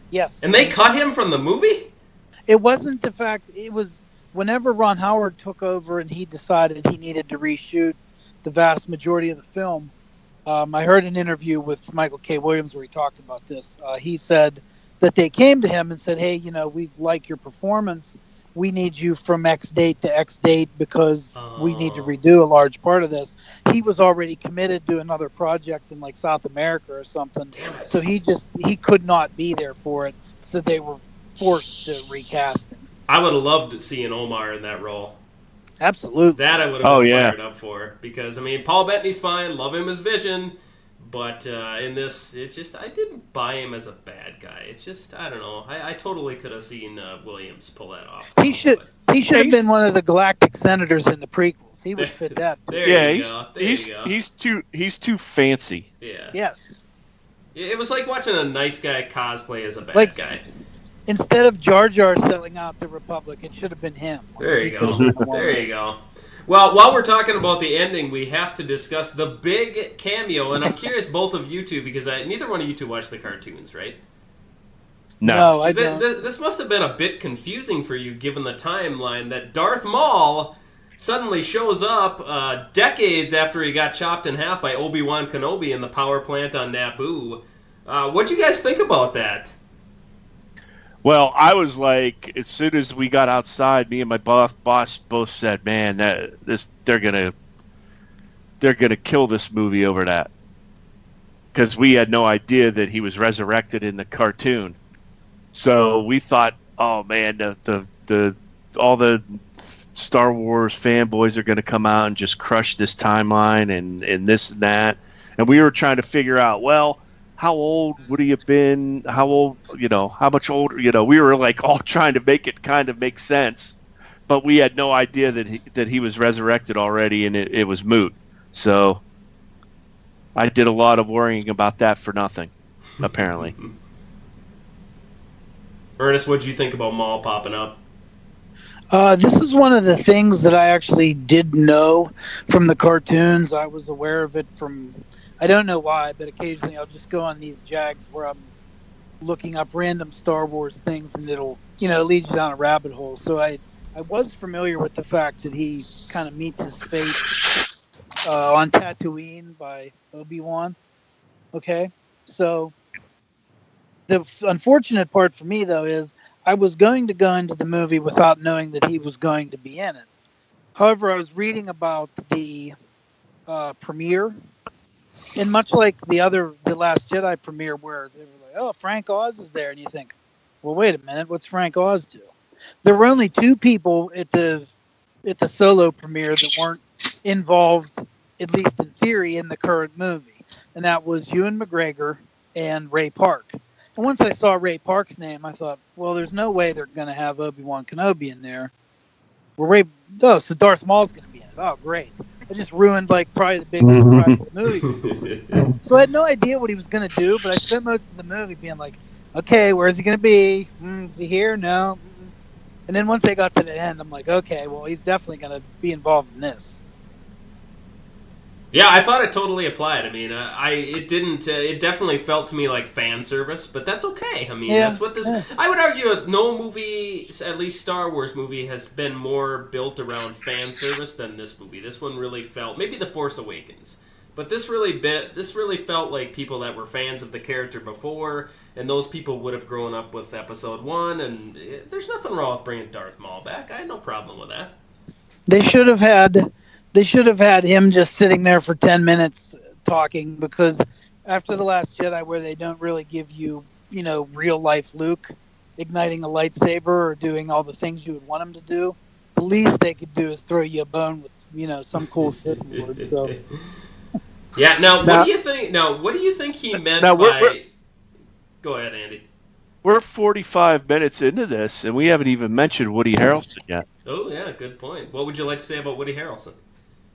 Yes. And they cut him from the movie? It wasn't the fact. It was whenever Ron Howard took over and he decided he needed to reshoot the vast majority of the film. I heard an interview with Michael K. Williams where he talked about this. He said that they came to him and said, hey, we like your performance. We need you from X date to X date because we need to redo a large part of this. He was already committed to another project in like South America or something. Damn it. So he could not be there for it. So they were forced to recast him. I would have loved seeing Omar in that role. Absolutely. That I would have been fired up for. Because, Paul Bettany's fine. Love him as Vision. But in this, I didn't buy him as a bad guy. It's just, I don't know. I totally could have seen Williams pull that off. He should have been one of the Galactic Senators in the prequels. He would fit that. He's too fancy. Yeah. Yes. It was like watching a nice guy cosplay as a bad guy. Instead of Jar Jar selling out the Republic, it should have been him. There you go. There you go. Well, while we're talking about the ending, we have to discuss the big cameo, and I'm curious, both of you two, because neither one of you two watched the cartoons, right? No, I don't. This must have been a bit confusing for you, given the timeline that Darth Maul suddenly shows up decades after he got chopped in half by Obi-Wan Kenobi in the power plant on Naboo. What'd you guys think about that? Well, I was like, as soon as we got outside, me and my boss both said, "Man, they're gonna kill this movie over that," because we had no idea that he was resurrected in the cartoon. So we thought, "Oh man, all the Star Wars fanboys are going to come out and just crush this timeline and this and that. And we were trying to figure out, well, how old would he have been? How old, how much older, we were like all trying to make it kind of make sense. But we had no idea that he was resurrected already, and it was moot. So I did a lot of worrying about that for nothing, apparently. Ernest, what did you think about Maul popping up? This is one of the things that I actually did know from the cartoons. I was aware of it from, I don't know why, but occasionally I'll just go on these jags where I'm looking up random Star Wars things, and it'll, lead you down a rabbit hole. So I was familiar with the fact that he kind of meets his fate on Tatooine by Obi-Wan. Okay, so the unfortunate part for me, though, is I was going to go into the movie without knowing that he was going to be in it. However, I was reading about the premiere, and much like the Last Jedi premiere, where they were like, "Oh, Frank Oz is there," and you think, "Well, wait a minute, what's Frank Oz do?" There were only two people at the Solo premiere that weren't involved, at least in theory, in the current movie, and that was Ewan McGregor and Ray Park. And once I saw Ray Park's name, I thought, well, there's no way they're going to have Obi-Wan Kenobi in there. So Darth Maul's going to be in it. Oh, great. I just ruined, probably the biggest surprise of the movie. So I had no idea what he was going to do, but I spent most of the movie being like, okay, where's he going to be? Is he here? No. And then once I got to the end, I'm like, okay, well, he's definitely going to be involved in this. Yeah, I thought it totally applied. I mean, it didn't. It definitely felt to me like fan service, but that's okay. I mean, that's what this. I would argue no movie, at least Star Wars movie, has been more built around fan service than this movie. This one really felt, maybe The Force Awakens, but this really felt like people that were fans of the character before, and those people would have grown up with Episode 1. And there's nothing wrong with bringing Darth Maul back. I had no problem with that. They should have had him just sitting there for 10 minutes talking, because after The Last Jedi, where they don't really give you, real life Luke igniting a lightsaber or doing all the things you would want him to do, the least they could do is throw you a bone with, some cool Sith Lord. So. Yeah. Now, what do you think? Now, what do you think he meant by? Go ahead, Andy. We're 45 minutes into this, and we haven't even mentioned Woody Harrelson yet. Oh yeah, good point. What would you like to say about Woody Harrelson?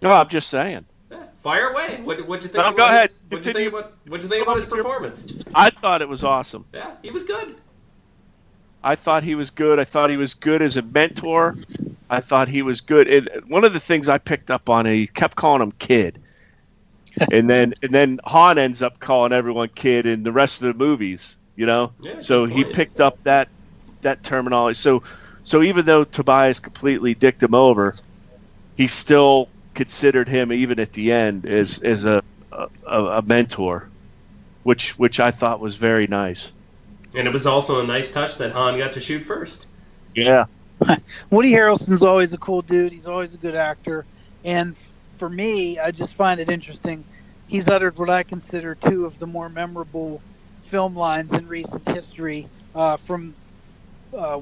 No, I'm just saying. Yeah, fire away. What'd you think? No, go ahead. What'd you think about his performance? I thought it was awesome. Yeah, he was good. I thought he was good. I thought he was good as a mentor. I thought he was good. And one of the things I picked up on, he kept calling him kid. and then Han ends up calling everyone kid in the rest of the movies, Yeah, so he picked up that terminology. So even though Tobias completely dicked him over, he still considered him, even at the end, as a mentor, which I thought was very nice. And it was also a nice touch that Han got to shoot first. Yeah. Woody Harrelson's always a cool dude. He's always a good actor. And for me, I just find it interesting. He's uttered what I consider two of the more memorable film lines in recent history, from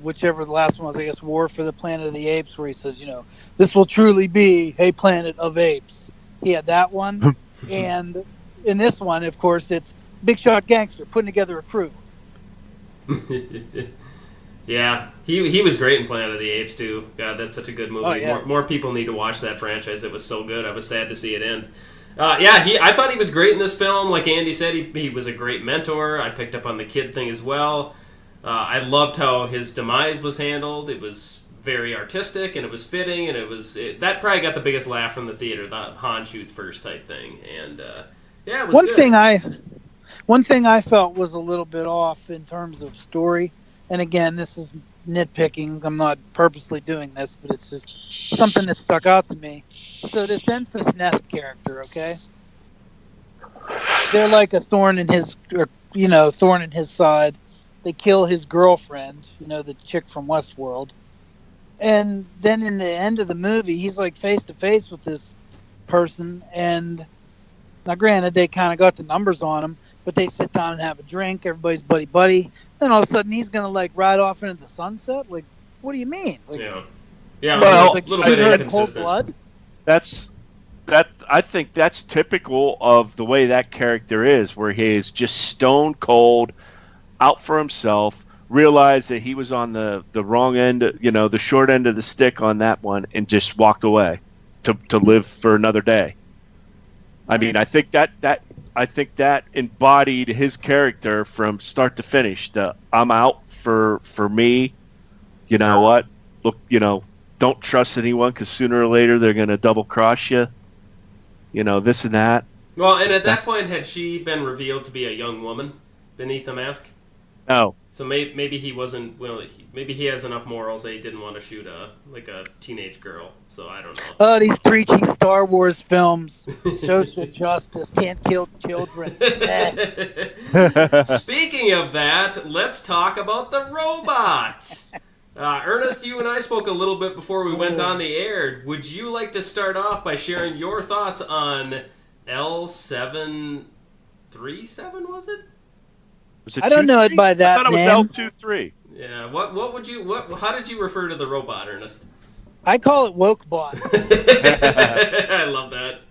whichever the last one was, I guess, War for the Planet of the Apes, where he says, this will truly be a planet of apes. He had that one. And in this one, of course, it's big shot gangster putting together a crew. Yeah, he was great in Planet of the Apes too. God, that's such a good movie. Oh, yeah. More people need to watch that franchise. It was so good. I was sad to see it end. I thought he was great in this film. Like Andy said, he was a great mentor. I picked up on the kid thing as well. I loved how his demise was handled. It was very artistic, and it was fitting, and that probably got the biggest laugh from the theater, the Han shoots first type thing. And it was good. One thing I felt was a little bit off in terms of story, and again, this is nitpicking. I'm not purposely doing this, but it's just something that stuck out to me. So this Enfys Nest character, okay? They're like a thorn in his side. They kill his girlfriend, the chick from Westworld. And then in the end of the movie, he's like face to face with this person. And now granted, they kind of got the numbers on him, but they sit down and have a drink. Everybody's buddy. Then all of a sudden he's going to ride off into the sunset. Like, what do you mean? Yeah. Yeah, Well, a little bit cold inconsistent. blood. I think that's typical of the way that character is, where he is just stone cold, out for himself, realized that he was on the wrong end, the short end of the stick on that one, and just walked away to live for another day. I mean, I think that embodied his character from start to finish. I'm out for me. You know what? Look, don't trust anyone because sooner or later they're going to double cross you. This and that. Well, and at that point, had she been revealed to be a young woman beneath the mask? No. So maybe he wasn't. Well, maybe he has enough morals that he didn't want to shoot a teenage girl. So I don't know. Oh, these preachy Star Wars films, social justice, can't kill children. Speaking of that, let's talk about the robot. Ernest, you and I spoke a little bit before we went on the air. Would you like to start off by sharing your thoughts on L737? Was it? I don't know it by that I thought name. it was L23. Yeah. What would you? How did you refer to the robot, Ernest? I call it Wokebot. I love that.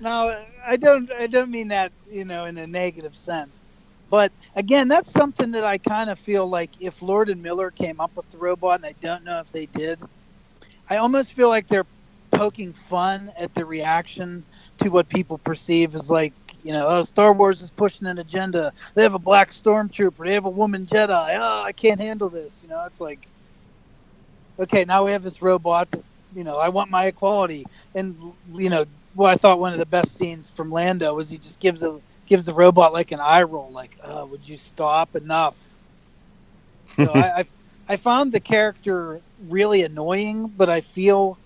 No, I don't mean that, in a negative sense. But again, that's something that I kind of feel like if Lord and Miller came up with the robot, and I don't know if they did, I almost feel like they're poking fun at the reaction to what people perceive as like, Star Wars is pushing an agenda. They have a black stormtrooper. They have a woman Jedi. Oh, I can't handle this. It's like, okay, now we have this robot that, I want my equality. And, I thought one of the best scenes from Lando was he just gives the robot like an eye roll, like, would you stop? Enough. So I found the character really annoying, but I feel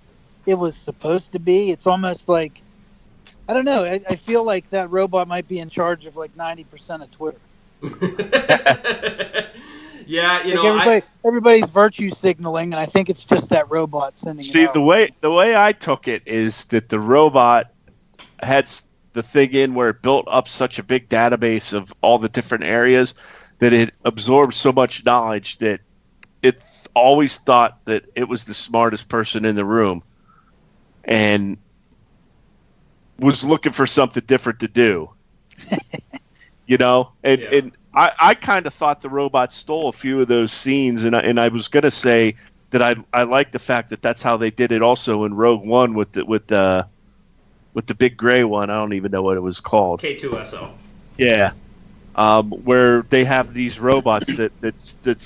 it was supposed to be. It's almost like, I don't know. I feel like that robot might be in charge of like 90% of Twitter. Yeah, everybody's virtue signaling, and I think it's just that robot sending it out. The way I took it is that the robot had the thing in where it built up such a big database of all the different areas that it absorbed so much knowledge that it always thought that it was the smartest person in the room and was looking for something different to do. And I kind of thought the robot stole a few of those scenes, and I was going to say that I like the fact that that's how they did it also in Rogue One with the big gray one. I don't even know what it was called. K2SO. Yeah. Where they have these robots that could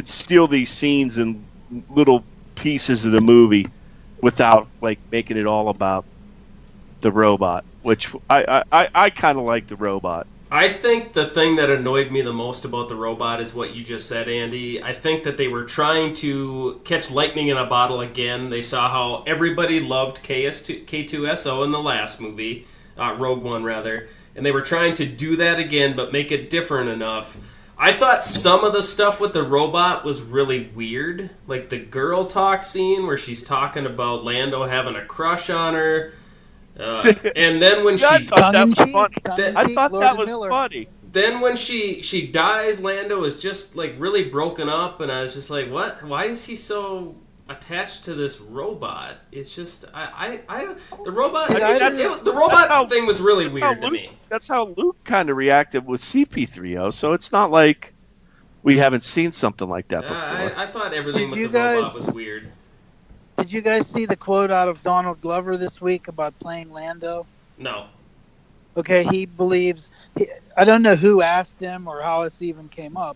steal these scenes and little pieces of the movie without like making it all about the robot, which I kind of like the robot. I think the thing that annoyed me the most about the robot is what you just said, Andy. I think that they were trying to catch lightning in a bottle again. They saw how everybody loved K2SO in the last movie, Rogue One rather, and they were trying to do that again but make it different enough. I thought some of the stuff with the robot was really weird, like the girl talk scene where she's talking about Lando having a crush on her. And then when I thought that was funny. Then when she dies, Lando is just like really broken up, and I was just like, what? Why is he so attached to this robot? It's just the robot thing was really weird to me. That's how Luke kind of reacted with CP3O. So it's not like we haven't seen something like that before. I thought everything with the robot was weird. Did you guys see the quote out of Donald Glover this week about playing Lando? No. Okay, he believes... I don't know who asked him or how this even came up,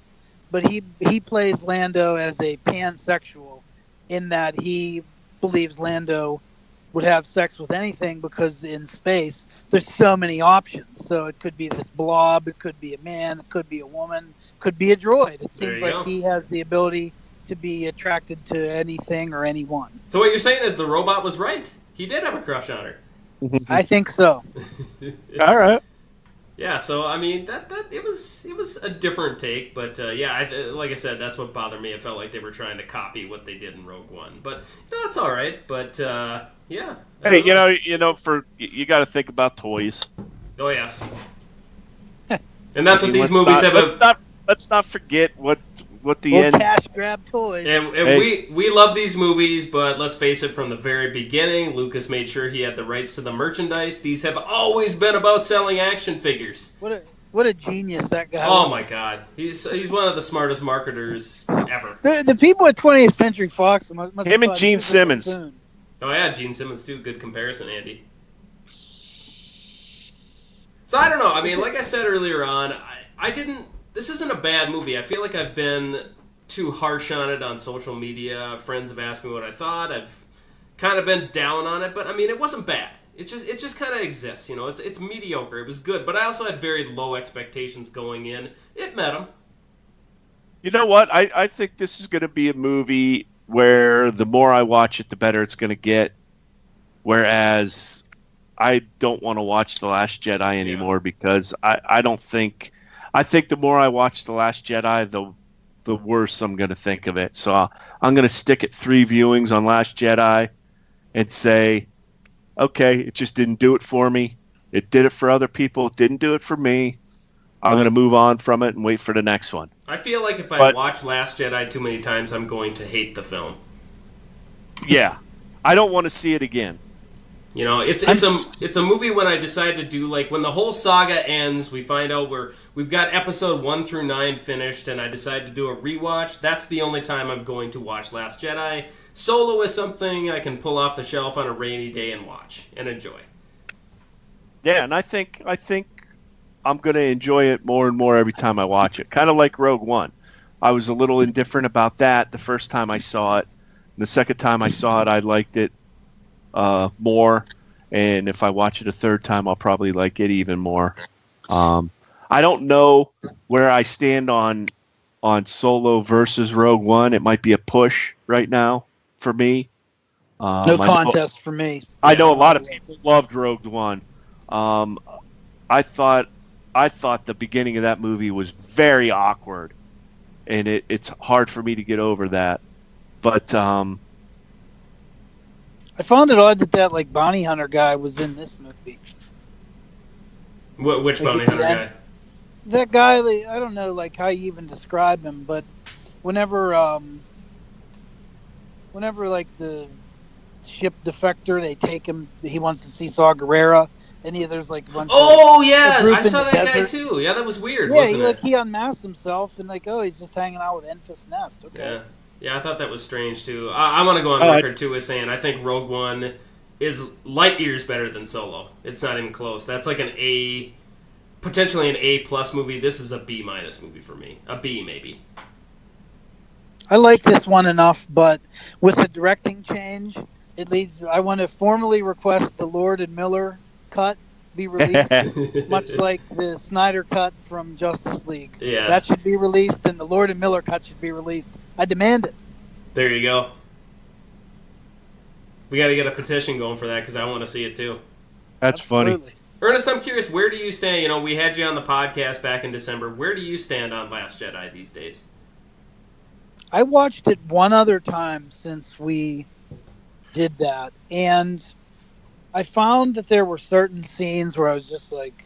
but he plays Lando as a pansexual in that he believes Lando would have sex with anything because in space there's so many options. So it could be this blob, it could be a man, it could be a woman, it could be a droid. It seems like he has the ability to be attracted to anything or anyone. So what you're saying is the robot was right. He did have a crush on her. I think so. All right. Yeah, so I mean that it was a different take, but like I said, that's what bothered me. It felt like they were trying to copy what they did in Rogue One, but it's all right. But yeah. Hey, you got to think about toys. Oh yes. And that's what these movies have. Let's not forget what what the Those end. cash grab toys. And Hey. we love these movies, but let's face it, from the very beginning, Lucas made sure he had the rights to the merchandise. These have always been about selling action figures. What a genius that guy Oh was. my god, he's one of the smartest marketers ever. The people at 20th Century Fox must have Him and thought Gene he was a Simmons. buffoon. Oh yeah, Gene Simmons too. Good comparison, Andy. So I don't know. I mean, like I said earlier on, I didn't. This isn't a bad movie. I feel like I've been too harsh on it on social media. Friends have asked me what I thought. I've kind of been down on it, but I mean, it wasn't bad. It just kind of exists. You know, it's mediocre. It was good, but I also had very low expectations going in. It met them. You know what? I think this is going to be a movie where the more I watch it, the better it's going to get. Whereas I don't want to watch The Last Jedi anymore because I don't think... I think the more I watch The Last Jedi, the worse I'm going to think of it. So I'm going to stick at 3 viewings on Last Jedi and say, okay, it just didn't do it for me. It did it for other people. It didn't do it for me. I'm going to move on from it and wait for the next one. I feel like if I watch Last Jedi too many times, I'm going to hate the film. Yeah. I don't want to see it again. You know, it's a movie when I decide to do, like, when the whole saga ends, we find out we've got episode 1 through 9 finished, and I decide to do a rewatch. That's the only time I'm going to watch Last Jedi. Solo is something I can pull off the shelf on a rainy day and watch and enjoy. Yeah, and I think I'm going to enjoy it more and more every time I watch it. Kind of like Rogue One. I was a little indifferent about that the first time I saw it. The second time I saw it, I liked it more, and if I watch it a third time, I'll probably like it even more. I don't know where I stand on Solo versus Rogue One. It might be a push right now for me. No contest for me. I know a lot of people loved Rogue One. I thought the beginning of that movie was very awkward, and it's hard for me to get over that. But I found it odd that like bounty hunter guy was in this movie. Which bounty hunter guy? That guy, I don't know, like how you even describe him, but whenever like the ship defector, they take him. He wants to see Saw Gerrera, and there's like a bunch. Oh of, yeah, a group I in saw the that guy desert. too. Yeah, that was weird. Yeah, wasn't it? he unmasked himself and like, oh, he's just hanging out with Enfys Nest. Okay. Yeah, I thought that was strange too. I want to go on record too as saying I think Rogue One is light years better than Solo. It's not even close. That's like potentially an A+ movie. This is a B- movie for me. A B maybe. I like this one enough, but with the directing change, it leads. I want to formally request the Lord and Miller cut be released, much like the Snyder cut from Justice League. Yeah. That should be released, and the Lord and Miller cut should be released. I demand it. There you go. We got to get a petition going for that because I want to see it too. That's funny. Absolutely. Ernest, I'm curious, where do you stand? You know, we had you on the podcast back in December. Where do you stand on Last Jedi these days? I watched it one other time since we did that, and I found that there were certain scenes where I was just like,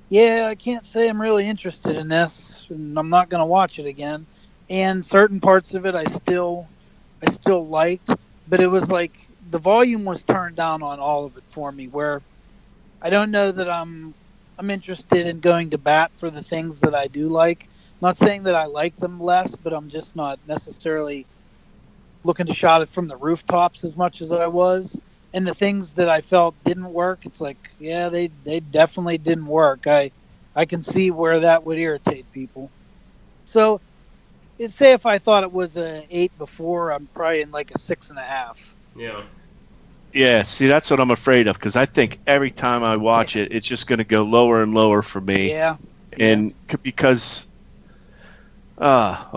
yeah, I can't say I'm really interested in this, and I'm not going to watch it again. And certain parts of it I still liked, but it was like the volume was turned down on all of it for me, where I don't know that I'm interested in going to bat for the things that I do like. Not saying that I like them less, but I'm just not necessarily looking to shot it from the rooftops as much as I was. And the things that I felt didn't work, it's like, yeah, they definitely didn't work. I can see where that would irritate people. So, say if I thought it was an 8 before, I'm probably in like a 6.5. Yeah. Yeah, see, that's what I'm afraid of, because I think every time I watch it, it's just going to go lower and lower for me. Yeah. And because, well,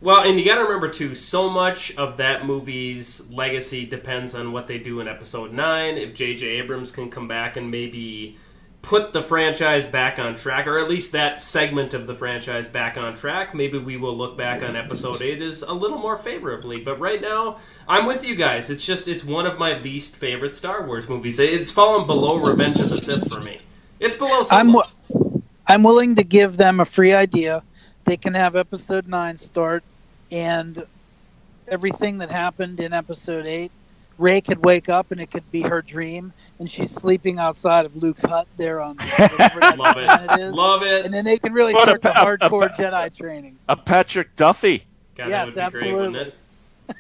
and you got to remember, too, so much of that movie's legacy depends on what they do in Episode 9. If J.J. Abrams can come back and maybe put the franchise back on track, or at least that segment of the franchise back on track, maybe we will look back on Episode 8 as a little more favorably. But right now, I'm with you guys. It's one of my least favorite Star Wars movies. It's fallen below Revenge of the Sith for me. It's below Solo. I'm willing to give them a free idea they can have episode 9 start, and everything that happened in episode 8, Rey could wake up and it could be her dream, and she's sleeping outside of Luke's hut there on whatever that Love planet it. is. Love it. And then they can really What start the about- hardcore Jedi training. A Patrick Duffy. God, Yes, that would be great, wouldn't absolutely. it?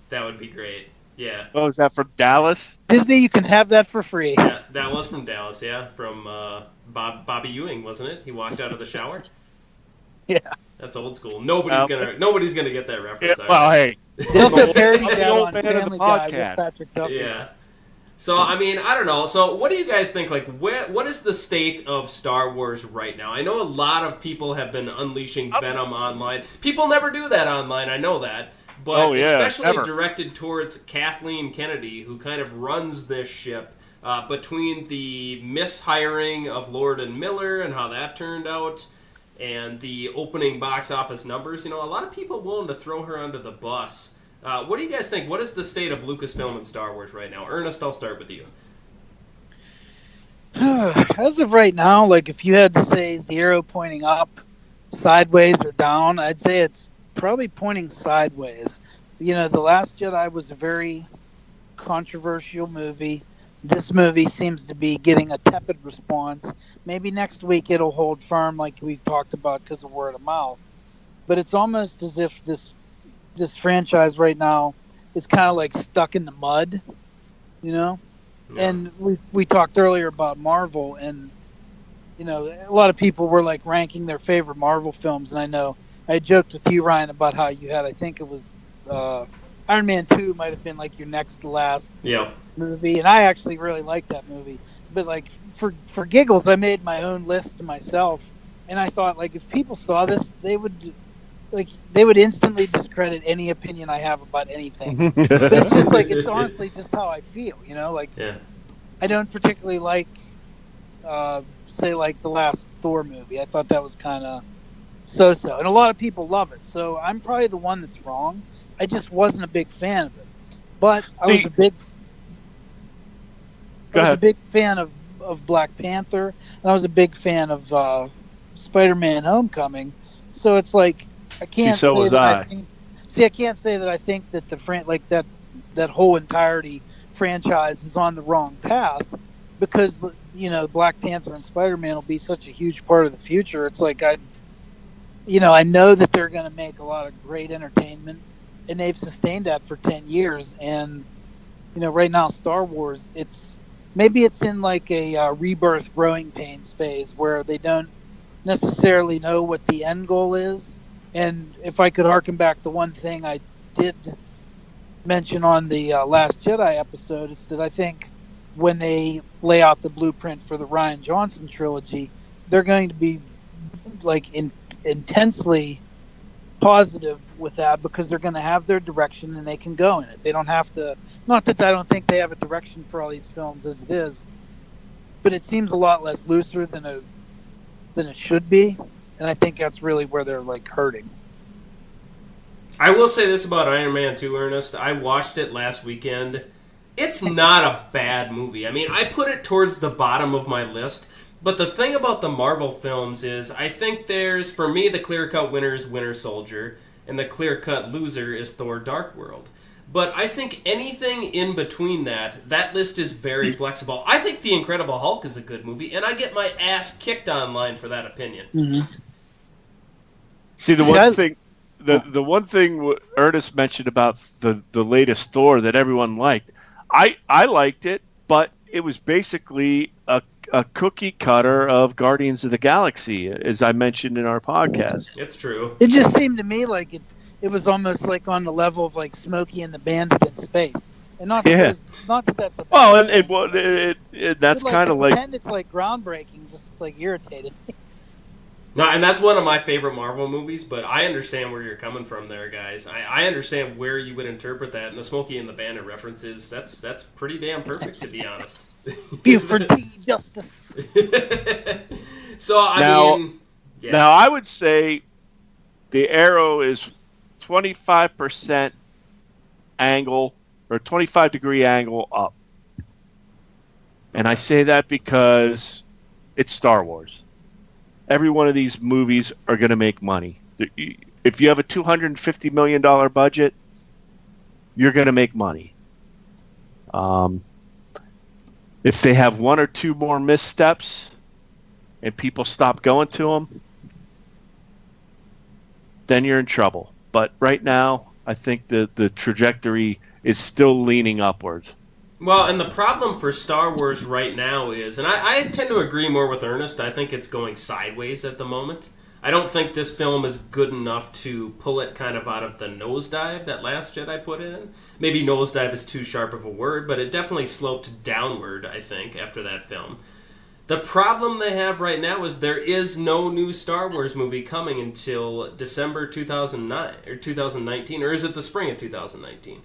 That would be great. Yeah. Oh, is that from Dallas? Disney, you can have that for free. Yeah, that was from Dallas, yeah. From Bobby Ewing, wasn't it? He walked out of the shower. Yeah. That's old school. Nobody's gonna get that Yeah, reference. well, hey. They also parodied I'm the that old on man of the Family Guy with podcast. Patrick Duffy. Yeah. So, I mean, I don't know. So, what do you guys think? Like, what is the state of Star Wars right now? I know a lot of people have been unleashing venom online. People never do that online, I know that. But Oh, yeah, especially never. directed towards Kathleen Kennedy, who kind of runs this ship, between the mishiring of Lord and Miller and how that turned out, and the opening box office numbers. You know, a lot of people willing to throw her under the bus. What do you guys think? What is the state of Lucasfilm and Star Wars right now? Ernest, I'll start with you. As of right now, like if you had to say 0 pointing up, sideways, or down, I'd say it's probably pointing sideways. You know, The Last Jedi was a very controversial movie. This movie seems to be getting a tepid response. Maybe next week it'll hold firm like we've talked about because of word of mouth. But it's almost as if this franchise right now is kind of like stuck in the mud, you know? Yeah. And we talked earlier about Marvel, and you know, a lot of people were like ranking their favorite Marvel films, and I know I joked with you, Ryan, about how you had, I think it was Iron Man 2 might have been like your next to last Yeah. movie, and I actually really like that movie. But like for giggles, I made my own list to myself, and I thought like if people saw this, they would instantly discredit any opinion I have about anything. But it's just like, it's honestly just how I feel, you know? Like, Yeah. I don't particularly like, say, like the last Thor movie. I thought that was kind of so-so. And a lot of people love it. So I'm probably the one that's wrong. I just wasn't a big fan of it. But I was a big fan of Black Panther, and I was a big fan of Spider-Man Homecoming. So it's like, I can't so say was that I. I can't say that I think that that whole entirety franchise is on the wrong path, because you know Black Panther and Spider-Man will be such a huge part of the future. It's like I know that they're going to make a lot of great entertainment, and they've sustained that for 10 years. And you know, right now Star Wars, maybe it's in like a rebirth, growing pains phase where they don't necessarily know what the end goal is. And if I could harken back to one thing I did mention on the Last Jedi episode, it's that I think when they lay out the blueprint for the Rian Johnson trilogy, they're going to be like intensely positive with that, because they're going to have their direction and they can go in it. They don't have to. Not that I don't think they have a direction for all these films as it is, but it seems a lot less looser than it should be. And I think that's really where they're like hurting. I will say this about Iron Man 2, Ernest. I watched it last weekend. It's not a bad movie. I mean, I put it towards the bottom of my list. But the thing about the Marvel films is, I think there's, for me, the clear-cut winner is Winter Soldier, and the clear-cut loser is Thor: Dark World. But I think anything in between that list is very flexible. I think The Incredible Hulk is a good movie, and I get my ass kicked online for that opinion. Mm-hmm. See, the one thing Ernest mentioned about the latest Thor that everyone liked, I liked it, but it was basically a cookie cutter of Guardians of the Galaxy, as I mentioned in our podcast. It's true. It just seemed to me like it was almost like on the level of like Smokey and the Bandit in space. And not that that's a bad Well, thing. and that's But, kind of like pretend it's like groundbreaking, just like irritated. No, and that's one of my favorite Marvel movies, but I understand where you're coming from there, guys. I understand where you would interpret that, and the Smokey and the Bandit references, that's pretty damn perfect, to be honest. Buford T. Justice. So, I mean... Yeah. Now, I would say the arrow is 25% angle, or 25-degree angle up. And I say that because it's Star Wars. Every one of these movies are going to make money. If you have a $250 million budget, you're going to make money. If they have one or two more missteps and people stop going to them, then you're in trouble. But right now, I think the trajectory is still leaning upwards. Well, and the problem for Star Wars right now is, and I tend to agree more with Ernest, I think it's going sideways at the moment. I don't think this film is good enough to pull it kind of out of the nosedive that Last Jedi put it in. Maybe nosedive is too sharp of a word, but it definitely sloped downward, I think, after that film. The problem they have right now is there is no new Star Wars movie coming until December 2009 or 2019, or is it the spring of 2019?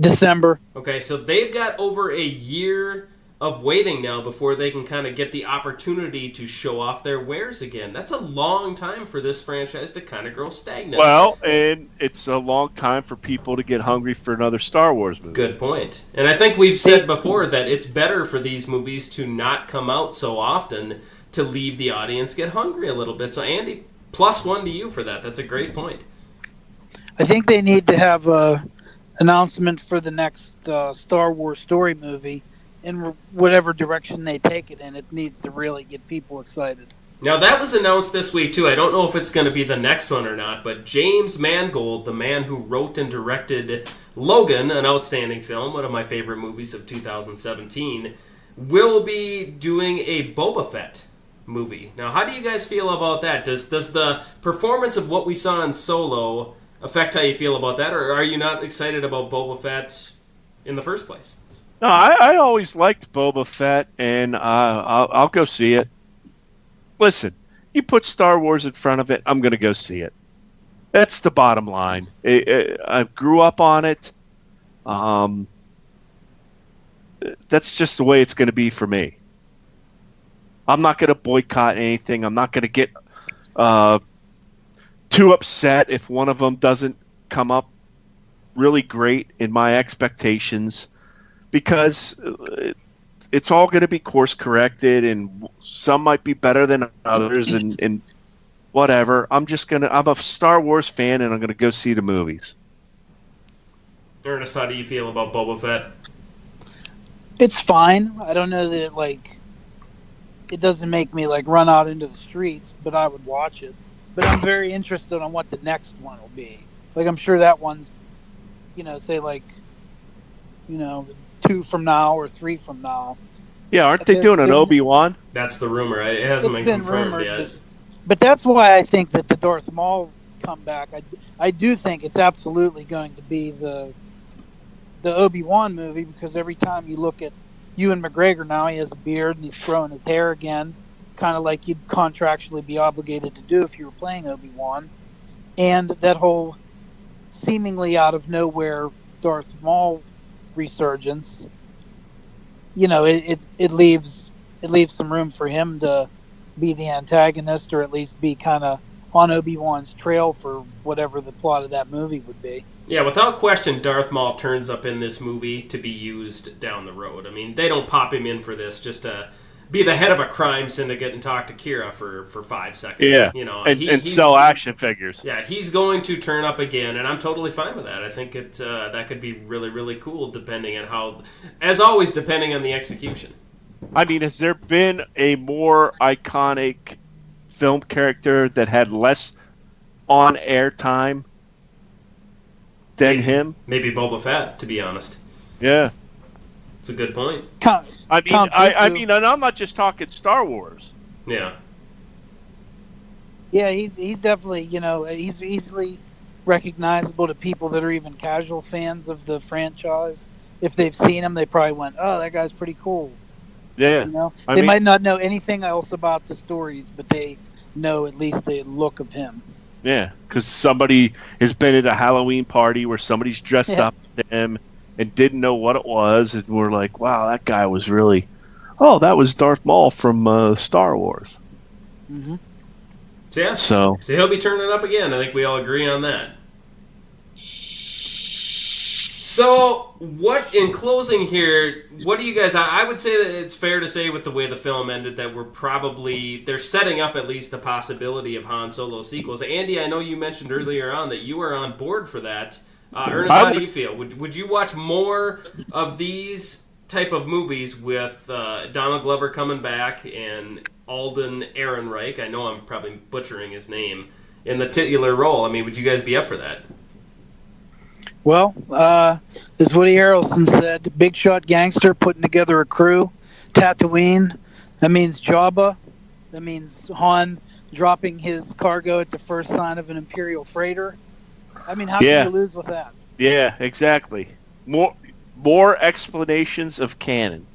December. Okay, so they've got over a year of waiting now before they can kind of get the opportunity to show off their wares again. That's a long time for this franchise to kind of grow stagnant. Well, and it's a long time for people to get hungry for another Star Wars movie. Good point. And I think we've said before that it's better for these movies to not come out so often to leave the audience get hungry a little bit. So, Andy, +1 to you for that. That's a great point. I think they need to have a announcement for the next Star Wars story movie. In whatever direction they take it in, it needs to really get people excited. Now, that was announced this week, too. I don't know if it's going to be the next one or not, but James Mangold, the man who wrote and directed Logan, an outstanding film, one of my favorite movies of 2017, will be doing a Boba Fett movie. Now, how do you guys feel about that? Does the performance of what we saw in Solo affect how you feel about that, or are you not excited about Boba Fett in the first place? No, I always liked Boba Fett, and I'll go see it. Listen, you put Star Wars in front of it, I'm going to go see it. That's the bottom line. I grew up on it. That's just the way it's going to be for me. I'm not going to boycott anything. I'm not going to get too upset if one of them doesn't come up really great in my expectations, because it's all going to be course corrected, and some might be better than others, and whatever. I'm a Star Wars fan, and I'm going to go see the movies. Ernest, how do you feel about Boba Fett? It's fine. I don't know that it doesn't make me run out into the streets, but I would watch it. But I'm very interested on what the next one will be. I'm sure that one's, say 2 from now or 3 from now. Yeah, aren't they doing an Obi-Wan? That's the rumor. It hasn't been confirmed yet. But that's why I think that the Darth Maul comeback, I do think it's absolutely going to be the Obi-Wan movie, because every time you look at Ewan McGregor now, he has a beard and he's growing his hair again, kind of like you'd contractually be obligated to do if you were playing Obi-Wan. And that whole seemingly out of nowhere Darth Maul resurgence, it leaves some room for him to be the antagonist, or at least be kind of on Obi-Wan's trail for whatever the plot of that movie would be. Yeah, without question, Darth Maul turns up in this movie to be used down the road. I mean, they don't pop him in for this just to be the head of a crime syndicate and talk to Kira for 5 seconds. Yeah, and sell action figures. Yeah, he's going to turn up again, and I'm totally fine with that. I think that could be really, really cool, depending on as always, depending on the execution. I mean, has there been a more iconic film character that had less on-air time than him? Maybe Boba Fett, to be honest. Yeah. It's a good point. I mean, and I'm not just talking Star Wars. Yeah. Yeah, he's definitely, he's easily recognizable to people that are even casual fans of the franchise. If they've seen him, they probably went, "Oh, that guy's pretty cool." Yeah. They might not know anything else about the stories, but they know at least the look of him. Yeah, because somebody has been at a Halloween party where somebody's dressed up to him and didn't know what it was, and we're like, wow, that guy was really... Oh, that was Darth Maul from Star Wars. Mm-hmm. So he'll be turning up again. I think we all agree on that. So, in closing here, what do you guys, I would say that it's fair to say with the way the film ended that they're setting up at least the possibility of Han Solo sequels. Andy, I know you mentioned earlier on that you were on board for that. Ernest, how do you feel? Would you watch more of these type of movies with Donald Glover coming back and Alden Ehrenreich, I know I'm probably butchering his name, in the titular role? I mean, would you guys be up for that? Well, as Woody Harrelson said, big shot gangster putting together a crew. Tatooine, that means Jabba. That means Han dropping his cargo at the first sign of an Imperial freighter. I mean, how can you lose with that? Yeah, exactly. More explanations of canon.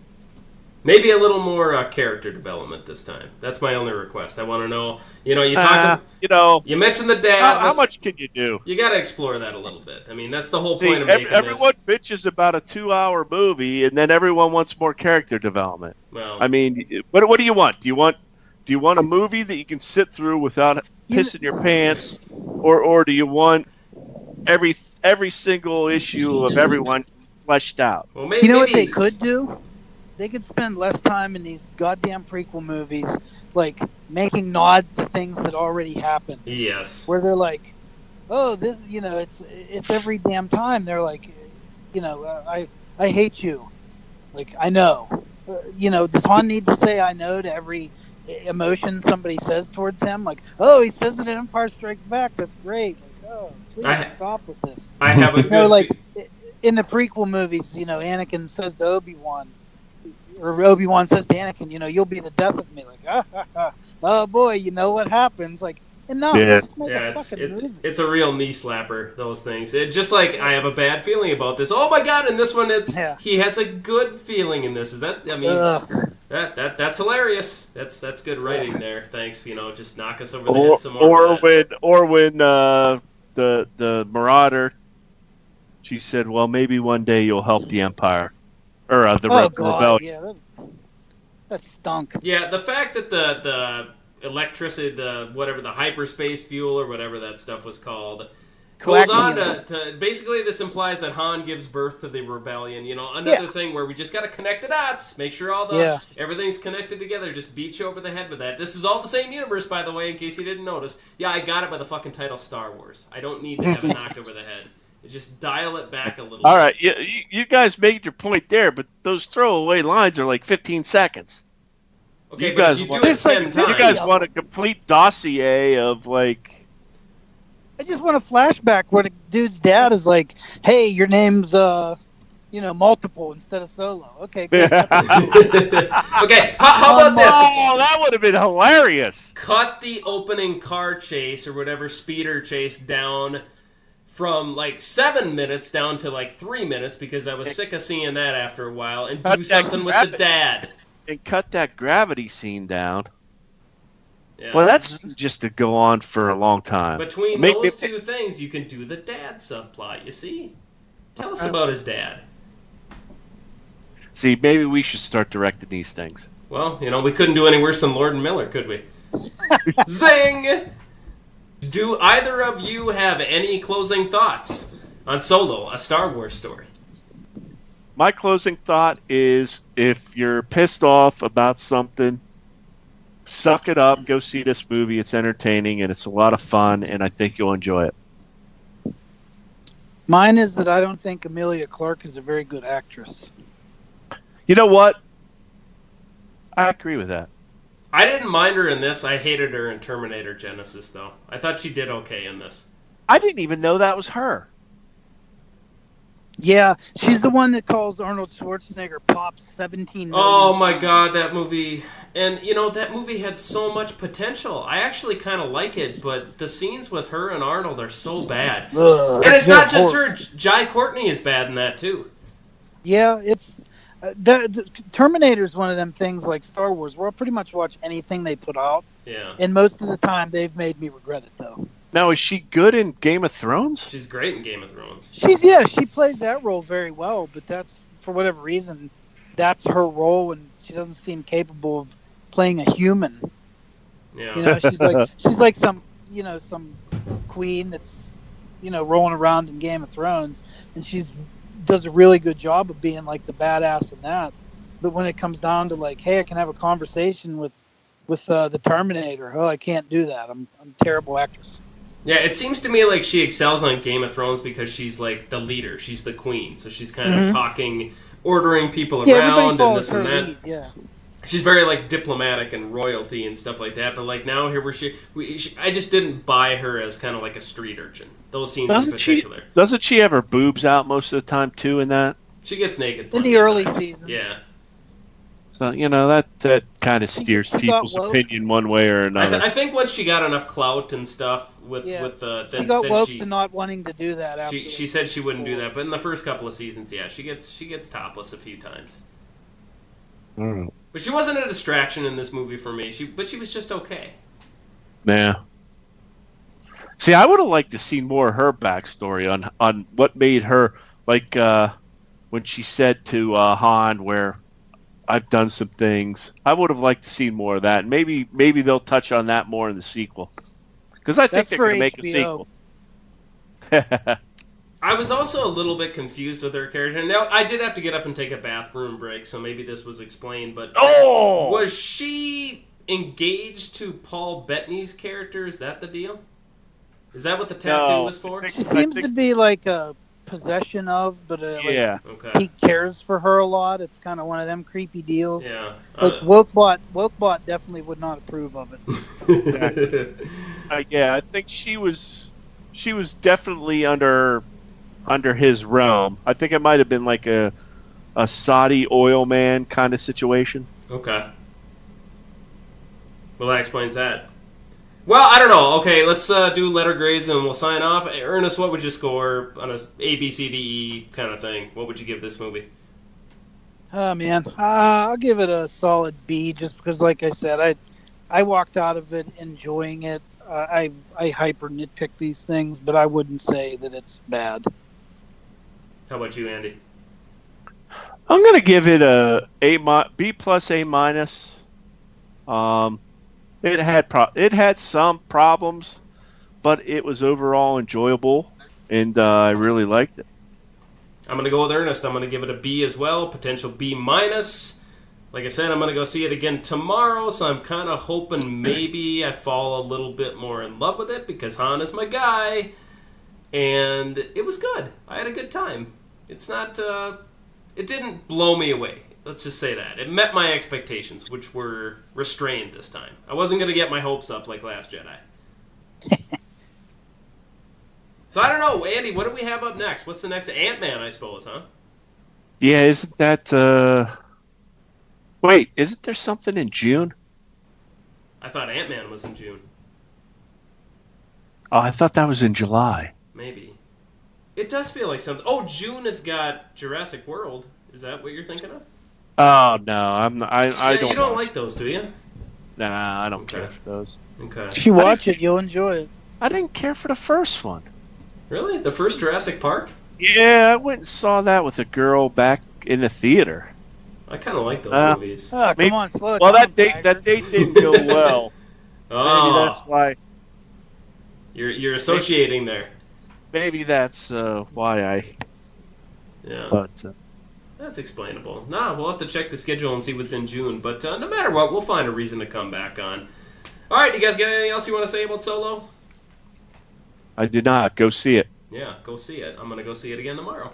Maybe a little more character development this time. That's my only request. I want to know. You talked. You mentioned the dad. How much can you do? You got to explore that a little bit. I mean, that's the whole point of making everyone bitches about a 2-hour movie, and then everyone wants more character development. Well, I mean, what do you want? Do you want a movie that you can sit through without pissing your pants, or do you want every single issue of everyone fleshed out? Well, maybe, you know what they could do? They could spend less time in these goddamn prequel movies, like making nods to things that already happened. Yes. Where they're like, "Oh, this, it's every damn time." They're like, I hate you. Like, I know. Does Han need to say "I know" to every emotion somebody says towards him? Like, oh, he says it in Empire Strikes Back. That's great. Like, oh, please stop with this. I have a good. In the prequel movies, Anakin says to Obi-Wan. Or Obi-Wan says to Anakin, you'll be the death of me. Like, oh boy, you know what happens? Like, enough. Yeah. Just make a fucking movie. It's a real knee slapper. Those things. Just like I have a bad feeling about this. Oh my god! In this one, he has a good feeling in this. Is that? I mean, that's hilarious. That's good writing there. Thanks. Just knock us over the head some more. Or when the Marauder, she said, "Well, maybe one day you'll help the Empire." Or the rebellion. Yeah, that stunk. Yeah, the fact that the electricity, the hyperspace fuel or whatever that stuff was called, goes on to basically this implies that Han gives birth to the rebellion. Another thing where we just got to connect the dots, make sure everything's connected together. Just beat you over the head with that. This is all the same universe, by the way, in case you didn't notice. Yeah, I got it by the fucking title Star Wars. I don't need to have it knocked over the head. Just dial it back a little bit. All right, you guys made your point there, but those throwaway lines are like 15 seconds. Okay, but if you do it 10 times... You guys want a complete dossier of, like... I just want a flashback where the dude's dad is like, hey, your name's, multiple instead of solo. Okay, good. Okay, how about this? Oh, that would have been hilarious. Cut the opening car chase or whatever speeder chase down... from like 7 minutes down to like 3 minutes because I was sick of seeing that after a while, and do something with the dad. And cut that gravity scene down. Yeah. Well, that's just to go on for a long time. Between those two things, you can do the dad subplot, you see? Tell us about his dad. See, maybe we should start directing these things. Well, we couldn't do any worse than Lord and Miller, could we? Zing! Do either of you have any closing thoughts on Solo, a Star Wars story? My closing thought is, if you're pissed off about something, suck it up, go see this movie. It's entertaining, and it's a lot of fun, and I think you'll enjoy it. Mine is that I don't think Emilia Clarke is a very good actress. You know what? I agree with that. I didn't mind her in this. I hated her in Terminator Genesis, though. I thought she did okay in this. I didn't even know that was her. Yeah, she's the one that calls Arnold Schwarzenegger Pop 17 million. Oh my god, that movie. And, that movie had so much potential. I actually kind of like it, but the scenes with her and Arnold are so bad. And it's not just her. Jai Courtney is bad in that, too. Yeah, it's... the Terminator is one of them things like Star Wars where I'll pretty much watch anything they put out. Yeah. And most of the time they've made me regret it, though. Now, is she good in Game of Thrones? She's great in Game of Thrones. She plays that role very well, but that's, for whatever reason, that's her role, and she doesn't seem capable of playing a human. Yeah. She's like some queen that's, rolling around in Game of Thrones, and she's does a really good job of being like the badass in that. But when it comes down to like, hey, I can have a conversation with the Terminator. Oh, I can't do that. I'm a terrible actress. Yeah, it seems to me like she excels on Game of Thrones because she's like the leader. She's the queen. So she's kind of talking, ordering people around and this and that. Lead, yeah. She's very like diplomatic and royalty and stuff like that. But like now here I just didn't buy her as kind of like a street urchin. Those scenes in particular. Doesn't she have her boobs out most of the time too in that? She gets naked in the early seasons. Yeah. So, that kind of steers people's opinion one way or another. I think once she got enough clout and stuff then she got woke to not wanting to do that. She said she wouldn't do that, but in the first couple of seasons, yeah, she gets topless a few times. Mm. But she wasn't a distraction in this movie for me. But she was just okay. Yeah. See, I would have liked to see more of her backstory on what made her, like when she said to Han, where I've done some things. I would have liked to see more of that. Maybe they'll touch on that more in the sequel. Because I think they're going to make a sequel. I was also a little bit confused with her character. Now, I did have to get up and take a bathroom break, so maybe this was explained, but was she engaged to Paul Bettany's character? Is that the deal? Is that what the tattoo was for? She seems to be like a possession of, but okay. He cares for her a lot. It's kind of one of them creepy deals. Yeah. But Wokebot definitely would not approve of it. Yeah, I think she was definitely under his realm. I think it might have been like a Saudi oil man kind of situation. Okay. Well, that explains that. Well, I don't know. Okay, let's do letter grades and we'll sign off. Ernest, what would you score on a A, B, C, D, E kind of thing? What would you give this movie? Oh, man. I'll give it a solid B just because, like I said, I walked out of it enjoying it. I hyper nitpick these things, but I wouldn't say that it's bad. How about you, Andy? I'm going to give it a B plus A minus. It had some problems, but it was overall enjoyable, and I really liked it. I'm going to go with Ernest. I'm going to give it a B as well, potential B minus. Like I said, I'm going to go see it again tomorrow, so I'm kind of hoping maybe I fall a little bit more in love with it because Han is my guy, and it was good. I had a good time. It's not, it didn't blow me away. Let's just say that. It met my expectations, which were restrained this time. I wasn't going to get my hopes up like Last Jedi. So I don't know, Andy, what do we have up next? What's the next? Ant-Man, I suppose, huh? Yeah, isn't that... Wait, isn't there something in June? I thought Ant-Man was in June. Oh, I thought that was in July. Maybe. It does feel like something... Oh, June has got Jurassic World. Is that what you're thinking of? Oh, no, I'm not, I don't... You don't like those, do you? Nah, I don't care for those. Okay. If you watch it, you'll enjoy it. I didn't care for the first one. Really? The first Jurassic Park? Yeah, I went and saw that with a girl back in the theater. I kind of like those movies. Oh, come on, slow it well, down, that date didn't go well. Maybe that's why. You're associating there. Maybe that's why I... Yeah. But... That's explainable. Nah, we'll have to check the schedule and see what's in June. But no matter what, we'll find a reason to come back on. All right, you guys got anything else you want to say about Solo? I did not. Go see it. Yeah, go see it. I'm going to go see it again tomorrow.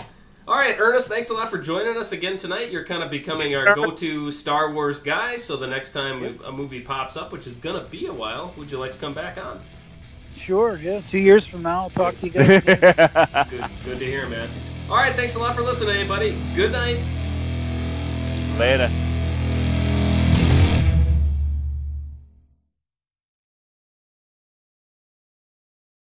All right, Ernest, thanks a lot for joining us again tonight. You're kind of becoming our go-to Star Wars guy, so the next time a movie pops up, which is going to be a while, would you like to come back on? Sure, yeah. 2 years from now, I'll talk to you guys again. Good to hear, man. All right, thanks a lot for listening, everybody. Good night. Later.